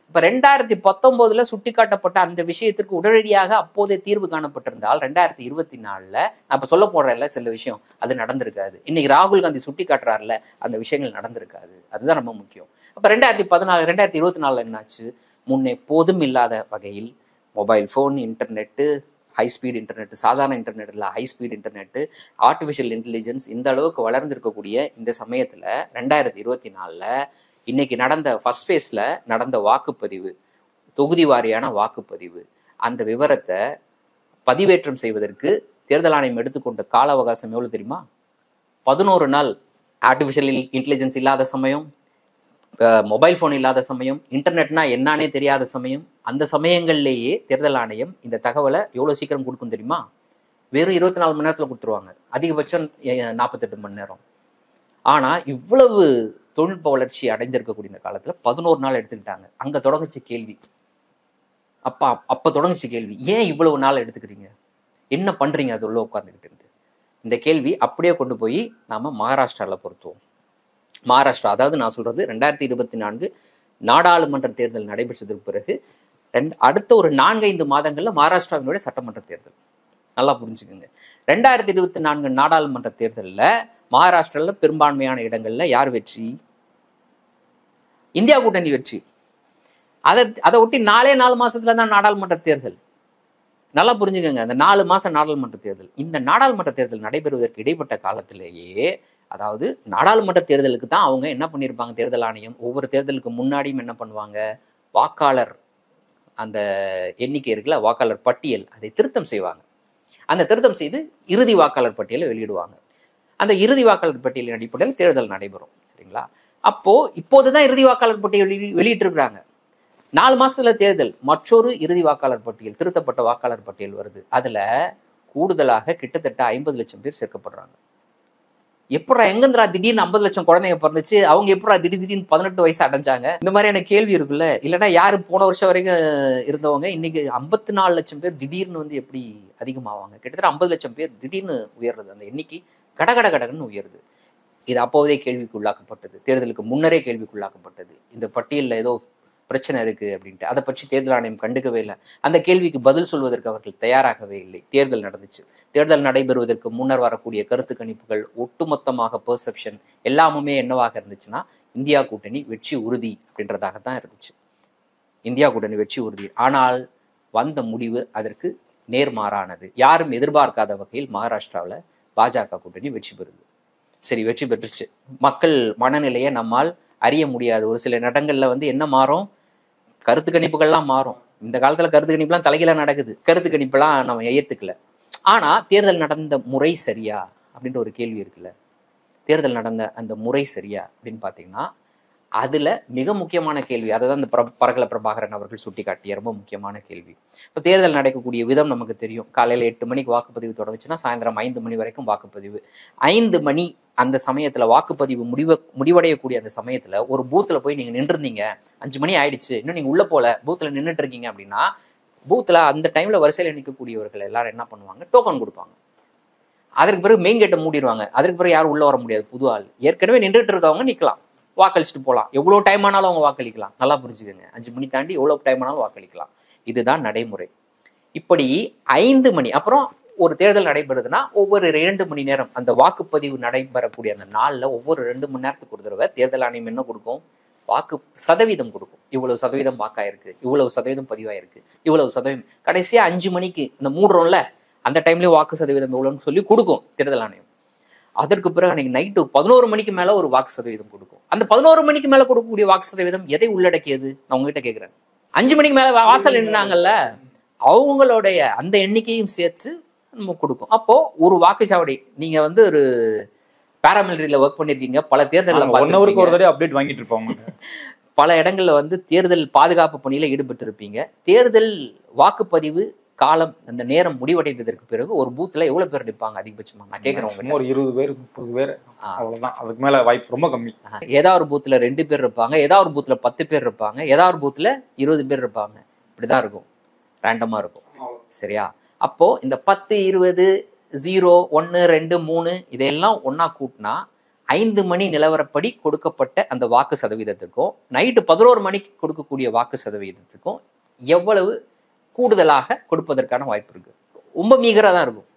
இப்ப 2019 சுட்டிக்காட்டப்பட்ட அந்த விஷயத்திற்கு உடனடியாக அப்போதே தீர்வு காணப்பட்டிருந்தால் 2024 அப்ப சொல்ல போடுறேன்ல சில விஷயம் அது நடந்திருக்காது. இன்னைக்கு ராகுல் காந்தி சுட்டி காட்டுறாருல அந்த விஷயங்கள் நடந்திருக்காது. அதுதான் ரொம்ப முக்கியம். அப்ப 2024 என்னாச்சு? முன்னே எப்போதும் இல்லாத வகையில் mobile phone, internet, high speed internet, சாதாரண இன்டர்நெட் இல்லை, high speed internet, artificial intelligence இந்த அளவுக்கு வளர்ந்திருக்கக்கூடிய இந்த சமயத்துல 2024 இன்னைக்கு நடந்த ஃபர்ஸ்ட் ஃபேஸ்ல நடந்த வாக்குப்பதிவு, தொகுதி வாரியான வாக்குப்பதிவு, அந்த விவரத்தை பதிவேற்றம் செய்வதற்கு தேர்தல் ஆணையம் எடுத்துக்கொண்ட கால அவகாசம் எவ்வளவு தெரியுமா? 11 நாள். ஆர்டிஃபிஷியல் இன்டெலிஜென்ஸ் இல்லாத சமயம், மொபைல் போன் இல்லாத சமயம், இன்டர்நெட்னா என்னன்னே தெரியாத சமயம், அந்த சமயங்கள்லேயே தேர்தல் ஆணையம் இந்த தகவலை எவ்வளவு சீக்கிரம் கொடுக்கும் தெரியுமா? வெறும் 24 மணி நேரத்துல கொடுத்துருவாங்க. அதிகபட்சம் 48 மணி நேரம். ஆனா இவ்வளவு தொழில்நுட்ப வளர்ச்சி அடைந்திருக்கக்கூடிய இந்த காலத்துல 11 நாள் எடுத்துக்கிட்டாங்க. அங்க தொடங்குச்சு கேள்வி. அப்ப தொடங்குச்சு கேள்வி, ஏன் இவ்வளவு நாள் எடுத்துக்கிறீங்க, என்ன பண்றீங்க அது உள்ள உட்கார்ந்துக்கிட்டு இருந்து? இந்த கேள்வி அப்படியே கொண்டு போய் நாம மகாராஷ்டிரால பொருத்துவோம். மகாராஷ்டிரா, அதாவது நான் சொல்றது 2024 நாடாளுமன்ற தேர்தல் நடைபெற்றதற்கு பிறகு அடுத்த ஒரு 4-5 மாதங்கள்ல மகாராஷ்டிராவினுடைய சட்டமன்ற தேர்தல். நல்லா புரிஞ்சுக்கோங்க. 2024 நாடாளுமன்ற தேர்தல்ல மகாராஷ்டிரால பெரும்பான்மையான இடங்கள்ல யார் வெற்றி? இந்தியா கூட்டணி வெற்றி. அதை ஒட்டி 4 மாசத்துல தான் நாடாளுமன்ற தேர்தல். நல்லா புரிஞ்சுக்கோங்க. அந்த 4 மாசம் நாடாளுமன்ற தேர்தல். இந்த நாடாளுமன்ற தேர்தல் நடைபெறுவதற்கு இடைப்பட்ட காலத்திலேயே, அதாவது நாடாளுமன்ற தேர்தலுக்கு தான் அவங்க என்ன பண்ணியிருப்பாங்க, தேர்தல் ஆணையம் ஒவ்வொரு தேர்தலுக்கு முன்னாடியும் என்ன பண்ணுவாங்க, வாக்காளர் அந்த எண்ணிக்கை இருக்குல்ல, வாக்காளர் பட்டியல், அதை திருத்தம் செய்வாங்க. அந்த திருத்தம் செய்து இறுதி வாக்காளர் பட்டியலை வெளியிடுவாங்க. அந்த இறுதி வாக்காளர் பட்டியலின் அடிப்படையில் தேர்தல் நடைபெறும். சரிங்களா? அப்போ இப்போதுதான் இறுதி வாக்காளர் பட்டியல் வெளியிட்டு இருக்கிறாங்க. 4 மாசத்துல தேர்தல், மற்றொரு இறுதி வாக்காளர் பட்டியல், திருத்தப்பட்ட வாக்காளர் பட்டியல் வருது. அதுல கூடுதலாக கிட்டத்தட்ட 50 லட்சம் பேர் சேர்க்கப்படுறாங்க. எப்படா எங்கந்திரா திடீர்னு 50 லட்சம் குழந்தைங்க பிறந்துச்சு, அவங்க எப்படா திடீர்னு 18 வயசு அடைஞ்சாங்க? இந்த மாதிரியான கேள்வி இருக்குல்ல. இல்லைன்னா யாரு போன வருஷம் வரைக்கும் இருந்தவங்க இன்னைக்கு 54 லட்சம் பேர் திடீர்னு வந்து எப்படி அதிகமாவாங்க? கிட்டத்தட்ட 50 லட்சம் பேர் திடீர்னு உயர்றது, அந்த எண்ணிக்கை கடகடன்னு உயருது. இது அப்போதே கேள்விக்கு உள்ளாக்கப்பட்டது, தேர்தலுக்கு முன்னரே கேள்விக்கு உள்ளாக்கப்பட்டது. இந்த பட்டியலில் ஏதோ பிரச்சனை இருக்கு அப்படின்ட்டு அதை பற்றி தேர்தல் ஆணையம் கண்டுக்கவே இல்லை. அந்த கேள்விக்கு பதில் சொல்வதற்கு அவர்கள் தயாராகவே இல்லை. தேர்தல் நடந்துச்சு. தேர்தல் நடைபெறுவதற்கு முன்னர் வரக்கூடிய கருத்து கணிப்புகள், ஒட்டுமொத்தமாக பெர்செப்ஷன் எல்லாமுமே என்னவாக இருந்துச்சுன்னா, இந்தியா கூட்டணி வெற்றி உறுதி அப்படின்றதாகத்தான் இருந்துச்சு. இந்தியா கூட்டணி வெற்றி உறுதி. ஆனால் வந்த முடிவு அதற்கு நேர்மாறானது. யாரும் எதிர்பார்க்காத வகையில் மகாராஷ்டிராவில் பாஜக கூட்டணி வெற்றி பெறுது. சரி, வெற்றி பெற்றுச்சு. மக்கள் மனநிலையை நம்மால் அறிய முடியாது. ஒரு சில இடங்கள்ல வந்து என்ன மாறும், கருத்து கணிப்புகள்லாம் மாறும். இந்த காலத்துல கருத்து கணிப்புலாம் தலைகீழா நடக்குது. கருத்து கணிப்பெல்லாம் நம்ம ஏத்துக்கல. ஆனா தேர்தல் நடந்த முறை சரியா அப்படின்ற ஒரு கேள்வி இருக்குல்ல. தேர்தல் நடந்த அந்த முறை சரியா அப்படின்னு பாத்தீங்கன்னா, அதுல மிக முக்கியமான கேள்வி, அதை தான் இந்த பரகல பிரபாகரன் அவர்கள் சுட்டிக்காட்டிய ரொம்ப முக்கியமான கேள்வி. இப்போ தேர்தல் நடக்கக்கூடிய விதம் நமக்கு தெரியும். காலையில 8 மணிக்கு வாக்குப்பதிவு தொடங்குச்சுன்னா சாயந்தரம் 5 மணி வரைக்கும் வாக்குப்பதிவு. 5 மணி அந்த சமயத்துல வாக்குப்பதிவு முடிவடையக்கூடிய அந்த சமயத்துல ஒரு பூத்துல போய் நீங்க நின்றுருந்தீங்க, 5 மணி ஆயிடுச்சு, இன்னும் நீங்க உள்ள போல, பூத்துல நின்றுட்டு இருக்கீங்க அப்படின்னா, பூத்துல அந்த டைம்ல வரிசையில் நிற்கக்கூடியவர்கள் எல்லாரும் என்ன பண்ணுவாங்க, டோக்கன் கொடுப்பாங்க. அதற்கு பிறகு மெயின் கேட்டை மூடிடுவாங்க. அதற்கு பிறகு யாரும் உள்ள வர முடியாது. புது ஆள் ஏற்கனவே நின்றுட்டு இருக்கவங்க நிக்கலாம். வாக்களிச்சுட்டு போகலாம். எவ்வளோ டைம் ஆனாலும் அவங்க வாக்களிக்கலாம். நல்லா புரிஞ்சுக்கோங்க, 5 மணி தாண்டி எவ்வளோ டைம் ஆனாலும் வாக்களிக்கலாம். இதுதான் நடைமுறை. இப்படி 5 மணி அப்புறம் ஒரு தேர்தல் நடைபெறுதுன்னா ஒவ்வொரு 2 மணி நேரம் அந்த வாக்குப்பதிவு நடைபெறக்கூடிய அந்த நாளில் ஒவ்வொரு 2 மணி நேரத்துக்கு ஒரு தடவை தேர்தல் ஆணையம் என்ன கொடுக்கும்? வாக்கு சதவீதம் கொடுக்கும். இவ்வளவு சதவீதம் வாக்காயிருக்கு, இவ்வளவு சதவீதம் பதிவாயிருக்கு, இவ்வளவு சதவீதம். கடைசியா 5 மணிக்கு இந்த மூடுறோம்ல, அந்த டைம்லயே வாக்கு சதவீதம் எவ்வளோன்னு சொல்லி கொடுக்கும் தேர்தல் ஆணையம். அதற்கு பிறகு அன்னைக்கு நைட்டு 11 மணிக்கு மேல ஒரு வாக்கு சதவீதம் கொடுக்கும். அந்த 11 மணிக்கு மேல கொடுக்கக்கூடிய வாக்கு சதவீதம் எதை உள்ளடக்கியது? நான் உங்ககிட்ட கேட்கிறேன். 5 மணிக்கு மேல வாசல் நின்னாங்கல்ல, அவங்களுடைய அந்த எண்ணிக்கையும் சேர்த்து நம்ம கொடுக்கும். அப்போ ஒரு வாக்குச்சாவடி, நீங்க வந்து ஒரு பாராமிலிட்டரியில ஒர்க் பண்ணிருக்கீங்க, பல தேர்தலில் அப்டேட் வாங்கிட்டு இருப்பாங்க, பல இடங்கள்ல வந்து தேர்தல் பாதுகாப்பு பணியில ஈடுபட்டு இருப்பீங்க. தேர்தல் வாக்குப்பதிவு காலம் அந்த நேரம் முடிவடைந்ததற்கு பிறகு ஒரு பூத்ல எவ்வளவு பேர் நிற்பாங்க அதிகபட்சமா? நான் கேட்கிறேன், ஒரு 20 பேர் 30 பேர், அவ்வளவுதான். அதுக்கு மேல வாய்ப்பு ரொம்ப கம்மி. ஏதாவது ஒரு பூத்ல 2 பேர் இருப்பாங்க, ஏதாவது ஒரு பூத்ல 10 பேர் இருப்பாங்க, ஏதாவது ஒரு பூத்ல 20 பேர் இருப்பாங்க. இப்படிதான் இருக்கும், ரேண்டமா இருக்கும். சரியா? அப்போ இந்த 10, 20, 0, 1, 2, 3 இதையெல்லாம் ஒன்னா கூட்டினா 5 மணி நிலவரப்படி கொடுக்கப்பட்ட அந்த வாக்கு சதவீதத்துக்கும் நைட்டு 11 மணிக்கு கொடுக்கக்கூடிய வாக்கு சதவீதத்துக்கும் எவ்வளவு கூடுதலாக கொடுப்பதற்கான வாய்ப்பு இருக்கு? ரொம்ப மீகரா தான் இருக்கும்.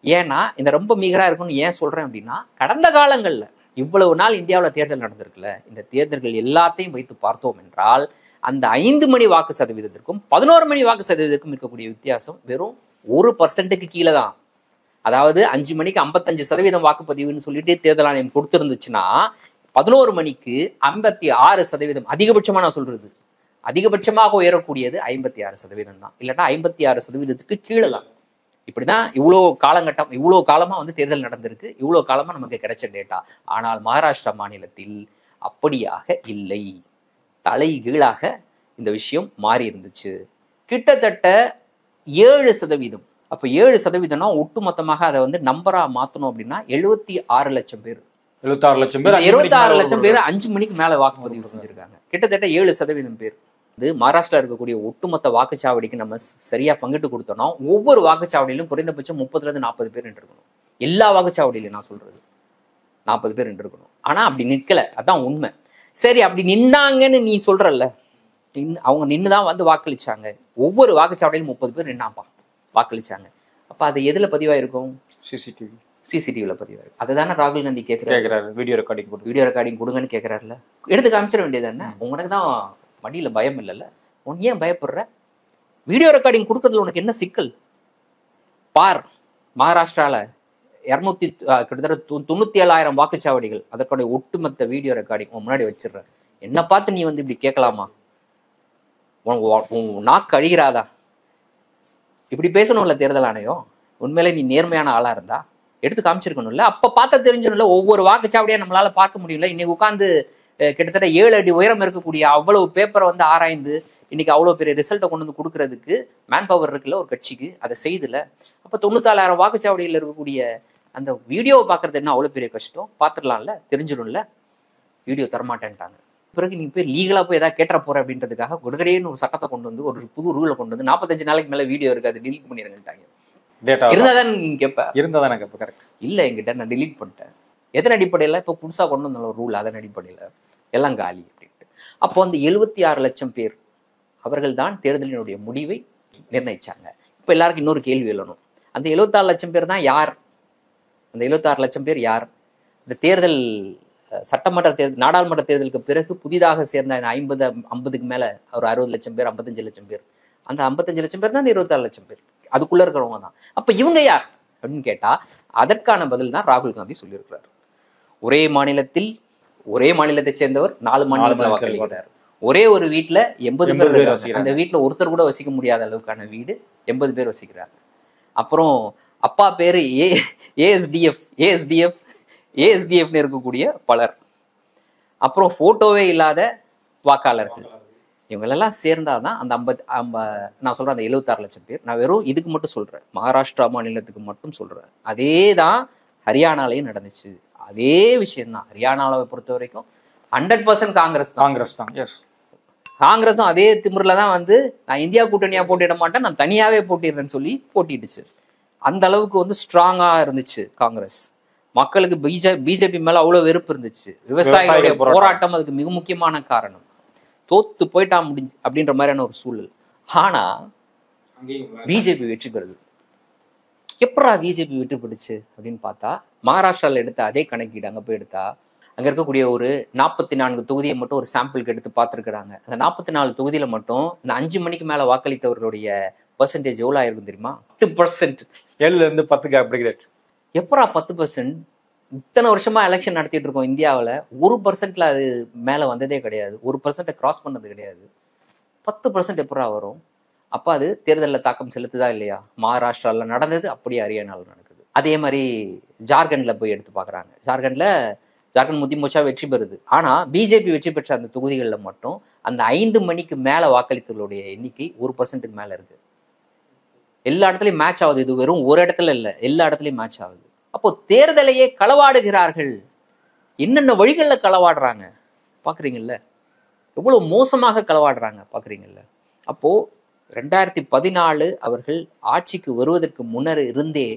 ஏன்னா இந்த ரொம்ப மீகரா இருக்கும்னு ஏன் சொல்றேன் அப்படின்னா, கடந்த காலங்கள்ல இவ்வளவு நாள் இந்தியாவில் தேர்தல் நடந்திருக்குல்ல, இந்த தேர்தல்கள் எல்லாத்தையும் வைத்து பார்த்தோம் என்றால் அந்த 5 மணி வாக்கு சதவீதத்திற்கும் 11 மணி வாக்கு சதவீதத்திற்கும் இருக்கக்கூடிய வித்தியாசம் வெறும் 1% கீழே தான். அதாவது 5 மணிக்கு 55% வாக்குப்பதிவுன்னு சொல்லிட்டு தேர்தல் ஆணையம் கொடுத்துருந்துச்சுன்னா 11 மணிக்கு 56%. அதிகபட்சமா நான் சொல்றது, அதிகபட்சமாக உயரக்கூடியது 56% தான், இல்லைன்னா 56%க்கு கீழே தான். இப்படிதான் இவ்வளோ காலகட்டம், இவ்வளோ காலமா வந்து தேர்தல் நடந்திருக்கு, இவ்வளோ காலமா நமக்கு கிடைச்ச டேட்டா. ஆனால் மகாராஷ்டிரா மாநிலத்தில் அப்படியாக இல்லை, தலைகீழாக இந்த விஷயம் மாறி இருந்துச்சு. கிட்டத்தட்ட 7%. அப்ப 7%னா ஒட்டுமொத்தமாக அதை வந்து நம்பரா மாத்தணும் அப்படின்னா 76 லட்சம் பேர். 76 லட்சம் பேர் 26 லட்சம் பேர் 5 மணிக்கு மேல வாக்குப்பதிவு செஞ்சிருக்காங்க. கிட்டத்தட்ட 7% பேர். இது மகாராஷ்டிரா இருக்கக்கூடிய ஒட்டுமொத்த வாக்குச்சாவடிக்கு நம்ம சரியா பங்கிட்டு கொடுத்தோம்னா ஒவ்வொரு வாக்குச்சாவடியிலும் குறைந்தபட்சம் 30 to 40 பேர் இருக்கணும். எல்லா வாக்குச்சாவடியிலும் நான் சொல்றது 40 பேர் இருக்கணும். ஆனா அப்படி நிக்கல, அதான் உண்மை. சரி, அப்படி நின்னாங்கன்னு நீ சொல்றல்ல, அவங்க நின்றுதான் வந்து வாக்களிச்சாங்க. ஒவ்வொரு வாக்குச்சாவடியிலும் 30 பேர் நின்னாப்பா வாக்களிச்சாங்க. அப்ப அது எதுல பதிவாயிருக்கும்? சிசிடிவில பதிவாயிருக்கும். அதுதானே ராகுல் காந்தி கேட்கிறாரு. வீடியோ ரெக்கார்டிங் கொடுங்கன்னு கேட்கிறாருல, எடுத்து காமிச்சிட வேண்டியது என்ன? உங்களுக்கு தான் மடியில பயம் இல்லைல்ல, உன் ஏன் பயப்படுற? வீடியோ ரெக்கார்டிங் கொடுக்கறதுல உனக்கு என்ன சிக்கல்? பார், மகாராஷ்டிரால கிட்டத்தட்ட 97,000 வாக்குச்சாவடிகள், அதற்குடைய ஒட்டுமொத்த வீடியோ ரெக்கார்டிங் முன்னாடி வச்சிடுற. என்ன பார்த்து நீ வந்து இப்படி கேட்கலாமா? உன் நாக்கு அழிகிறாதா? இப்படி பேசணும்ல தேர்தல் ஆணையம். உண்மையிலே நீ நேர்மையான ஆளா இருந்தா எடுத்து காமிச்சிருக்கணும்ல. அப்ப பார்த்தா தெரிஞ்சிடும்ல, ஒவ்வொரு வாக்குச்சாவடியா நம்மளால பார்க்க முடியல. இன்னைக்கு உட்காந்து கிட்டத்தட்ட 7 அடி உயரம் இருக்கக்கூடிய அவ்வளவு பேப்பரை வந்து ஆராய்ந்து இன்னைக்கு அவ்வளவு பெரிய ரிசல்ட்டை கொண்டு வந்து கொடுக்கறதுக்கு மேன் பவர் இருக்குல்ல ஒரு கட்சிக்கு, அதை செய்துல. அப்ப 94,000 வாக்குச்சாவடியில் இருக்கக்கூடிய அந்த வீடியோவை பார்க்கறது என்ன அவ்வளவு பெரிய கஷ்டம்? பார்த்துடலாம்ல, தெரிஞ்சிடும்ல. வீடியோ தரமாட்டேன்ட்டாங்க. பிறகு நீங்க போய் லீகலா போய் ஏதாவது கேட்ட போற அப்படின்றதுக்காக உடனடியே ஒரு சட்டத்தை கொண்டு வந்து ஒரு புது ரூலை கொண்டு வந்து 45 நாளைக்கு மேல வீடியோ இருக்காது, டிலீட் பண்ணிடுங்கட்டாங்க. இருந்தாதான் நீங்க கேட்ப கரெக்ட் இல்ல, என்கிட்ட நான் டிலீட் பண்ணிட்டேன். எதன் அடிப்படையில? இப்ப புதுசா கொண்டு வந்த ஒரு ரூல், அதன் அடிப்படையில எல்லாம் காலி அப்படின்ட்டு. அப்போ அந்த 76 லட்சம் பேர் அவர்கள் தான் தேர்தலினுடைய முடிவை நிர்ணயிச்சாங்க. இப்ப எல்லாருக்கும் இன்னொரு கேள்வி எழணும், அந்த 76 லட்சம் பேர் தான் யார்? அந்த 76 லட்சம் பேர் யார்? இந்த தேர்தல் சட்டமன்ற தேர்தல், நாடாளுமன்ற தேர்தலுக்கு பிறகு புதிதாக சேர்ந்த 50க்கு மேல ஒரு 60 லட்சம் பேர், 55 லட்சம் பேர். அந்த 55 லட்சம் பேர் தான் அந்த 26 லட்சம் பேர், அதுக்குள்ள இருக்கிறவங்க தான். அப்ப இவங்க யார் அப்படின்னு கேட்டா அதற்கான பதில் தான் ராகுல் காந்தி சொல்லியிருக்கிறார். ஒரே மாநிலத்தில், ஒரே மாநிலத்தை சேர்ந்தவர் 4 மாநிலத்தில் வாக்களிக்கிறார். ஒரே ஒரு வீட்டுல 80 பேர், அந்த வீட்டுல ஒருத்தர் கூட வசிக்க முடியாத அளவுக்கான வீடு 80 பேர் வசிக்கிறாங்க. அப்புறம் அப்பா பேரு ஏஎஸ்டிஎஃப்னு இருக்கக்கூடிய பலர். அப்புறம் போட்டோவே இல்லாத வாக்காளர்கள். இவங்களெல்லாம் சேர்ந்தாதான் அந்த 50 நான் சொல்றேன் அந்த 76 லட்சம் பேர். நான் வெறும் இதுக்கு மட்டும் சொல்றேன், மகாராஷ்டிரா மாநிலத்துக்கு மட்டும் சொல்றேன். அதே தான் ஹரியானாலையும் நடந்துச்சு. அதே விஷயம்தான். ஹரியானாவை பொறுத்த வரைக்கும் 100% காங்கிரஸ் தான். காங்கிரஸும் அதே திமிரில் தான் வந்து நான் இந்தியா கூட்டணியா போட்டிட மாட்டேன், நான் தனியாவே போட்டிடுறேன்னு சொல்லி போட்டிடுச்சு. அந்த அளவுக்கு வந்து ஸ்ட்ராங்கா இருந்துச்சு காங்கிரஸ். மக்களுக்கு பிஜேபி மேல அவ்வளவு வெறுப்பு இருந்துச்சு. விவசாயிகளுடைய போராட்டம் அதுக்கு மிக முக்கியமான காரணம். தோத்து போயிட்டா முடிஞ்சு அப்படின்ற மாதிரியான ஒரு சூழல். ஆனா பிஜேபி வெற்றி பெறுது. எப்படா பிஜேபி வெற்றி பெற்றுச்சு அப்படின்னு பார்த்தா, மகாராஷ்டிரால எடுத்த அதே கணக்கீடு அங்க போய் எடுத்தா, அங்க இருக்கக்கூடிய ஒரு 44 தொகுதியை மட்டும் ஒரு சாம்பிளுக்கு எடுத்து பார்த்துருக்காங்க. அந்த 44 தொகுதியில மட்டும் இந்த 5 மணிக்கு மேல வாக்களித்தவர்களுடைய பெர்சன்டேஜ் எவ்வளவு ஆயிருக்கும் தெரியுமா? 10%. 7ல இருந்து 10க்கு அப்படி கிடையாது. எப்படா 10%? இத்தனை வருஷமா எலெக்ஷன் நடத்திட்டு இருக்கோம் இந்தியாவில், 1%ல அது மேல வந்ததே கிடையாது. 1% கிராஸ் பண்ணது கிடையாது. 10% எப்படா வரும்? அப்ப அது தேர்தலில் தாக்கம் செலுத்துதா இல்லையா? மகாராஷ்டிரால நடந்தது, அப்படியே ஹரியானால நடக்குது. அதே மாதிரி ஜார்க்கண்ட்ல போய் எடுத்து பாக்குறாங்க. ஜார்க்கண்ட் முதிமோச்சா வெற்றி பெறுது. ஆனா பிஜேபி வெற்றி பெற்ற அந்த தொகுதிகளில் மட்டும் அந்த 5 மணிக்கு மேல வாக்களித்தவர்களுடைய எண்ணிக்கை 1%க்கு மேல இருக்கு. எல்லா இடத்துலயும் மேட்ச் ஆகுது. இது வெறும் ஒரு இடத்துல இல்ல, எல்லா இடத்துலயும் மேட்ச் ஆகுது. அப்போ தேர்தலையே களவாடுகிறார்கள். என்னென்ன வழிகளில் களவாடுறாங்க பாக்குறீங்கல்ல? எவ்வளவு மோசமாக களவாடுறாங்க பாக்குறீங்கல்ல? அப்போ 2014 அவர்கள் ஆட்சிக்கு வருவதற்கு முன்னர் இருந்தே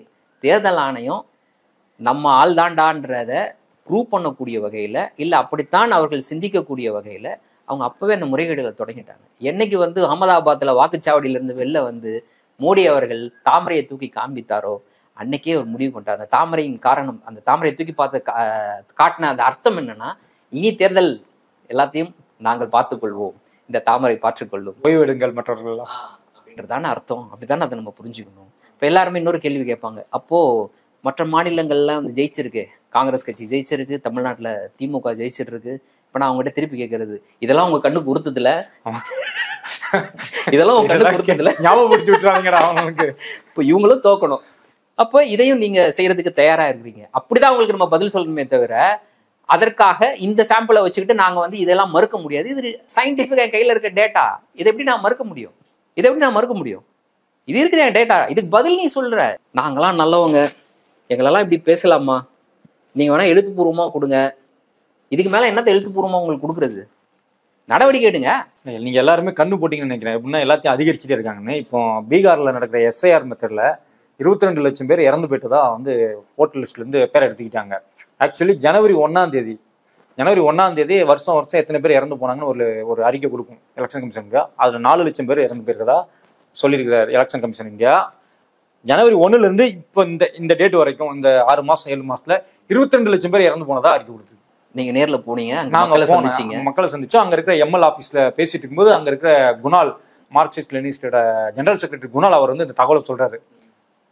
தேர்தல் ஆணையம் நம்ம ஆள்தாண்டான்றத ப்ரூவ் பண்ணக்கூடிய வகையில, இல்ல அப்படித்தான் அவர்கள் சிந்திக்கக்கூடிய வகையில அவங்க அப்பவே அந்த முறைகேடுகளை தொடங்கிட்டாங்க. என்னைக்கு வந்து அகமதாபாத்ல வாக்குச்சாவடியிலிருந்து வெளில வந்து மோடி அவர்கள் தாமரையை தூக்கி காண்பித்தாரோ அன்னைக்கே ஒரு முடிவு கொண்டார். அந்த தாமரையின் காரணம், அந்த தாமரையை தூக்கி பார்த்து காட்டின அந்த அர்த்தம் என்னன்னா, இனி தேர்தல் எல்லாத்தையும் நாங்கள் பார்த்துக்கொள்வோம், இந்த தாமரை பார்த்துக்கொள்ளும், ஓய்வெடுங்கள் மற்றவர்கள் அப்படின்றதான அர்த்தம். அப்படித்தானே அதை நம்ம புரிஞ்சுக்கணும். இப்ப எல்லாருமே இன்னொரு கேள்வி கேட்பாங்க, அப்போ மற்ற மாநிலங்கள்லாம் வந்து ஜெயிச்சிருக்கு, காங்கிரஸ் கட்சி ஜெயிச்சிருக்கு, தமிழ்நாட்டுல திமுக ஜெயிச்சிட்டு இருக்கு. இப்ப நான் அவங்ககிட்ட திருப்பி கேட்கறது, இதெல்லாம் உங்க கண்ணுக்கு உறுத்துதுல? இதெல்லாம் உங்க கண்ணுக்கு உறுத்துதுல? ஞாபகப்படுத்தி விட்டுறாங்கடா அவங்களுக்கு. இப்ப இவங்களும் தோக்கணும். அப்ப இதையும் நீங்க செய்யறதுக்கு தயாரா இருக்கிறீங்க. அப்படிதான் உங்களுக்கு நம்ம பதில் சொல்லணுமே தவிர, அதற்காக இந்த சாம்பிளை வச்சுக்கிட்டு நாங்க வந்து இதெல்லாம் மறுக்க முடியாது. இது சயின்டிபிக்கா கையில இருக்க டேட்டா, இதை எப்படி நான் மறுக்க முடியும்? இது இருக்குது என் டேட்டா, இதுக்கு பதில் நீ சொல்ற. நாங்களாம் நல்லவங்க, எங்களெல்லாம் இப்படி பேசலாமா? நீங்க வேணா எழுத்துப்பூர்வமா கொடுங்க. இதுக்கு மேல என்னத்த எழுத்துப்பூர்வமா உங்களுக்கு கொடுக்குறது? நடவடிக்கை எடுங்க. நீங்க எல்லாருமே கண்ணு போட்டீங்கன்னு நினைக்கிறேன். எப்படின்னா எல்லாத்தையும் அதிகரிச்சுட்டே இருக்காங்கன்னு. இப்போ பீகார்ல நடக்கிற SIR மெத்தட்ல 22 லட்சம் பேர் இறந்து போயிட்டதா வந்து ஓட்டர் லிஸ்ட்ல இருந்து பேர் எடுத்துக்கிட்டாங்க. ஆக்சுவலி ஜனவரி 1ஆம் தேதி வருஷம் எத்தனை பேர் இறந்து போனாங்கன்னு ஒரு அறிக்கை கொடுக்கும் எலெக்ஷன் கமிஷன் இந்தியா. அதுல 4 லட்சம் பேர் இறந்து போயிருக்கதா சொல்லியிருக்கிறார் எலெக்ஷன் கமிஷன் இந்தியா. ஜனவரி 1ல இருந்து இப்போ இந்த டேட் வரைக்கும், இந்த 6 மாசம் 7 மாசத்துல 22 லட்சம் பேர் இறந்து போனதா அறிக்கை கொடுத்து. நீங்க நேர்ல போனீங்க, மக்களை சந்திச்சோம். அங்க இருக்கிற ML ஆபீஸ்ல பேசிட்டு இருக்கும்போது அங்க இருக்கிற குணால், மார்க்சிஸ்ட் லெனினிஸ்டோட ஜெனரல் செக்ரட்டரி குணால் அவர் வந்து இந்த தகவலை சொல்றாரு.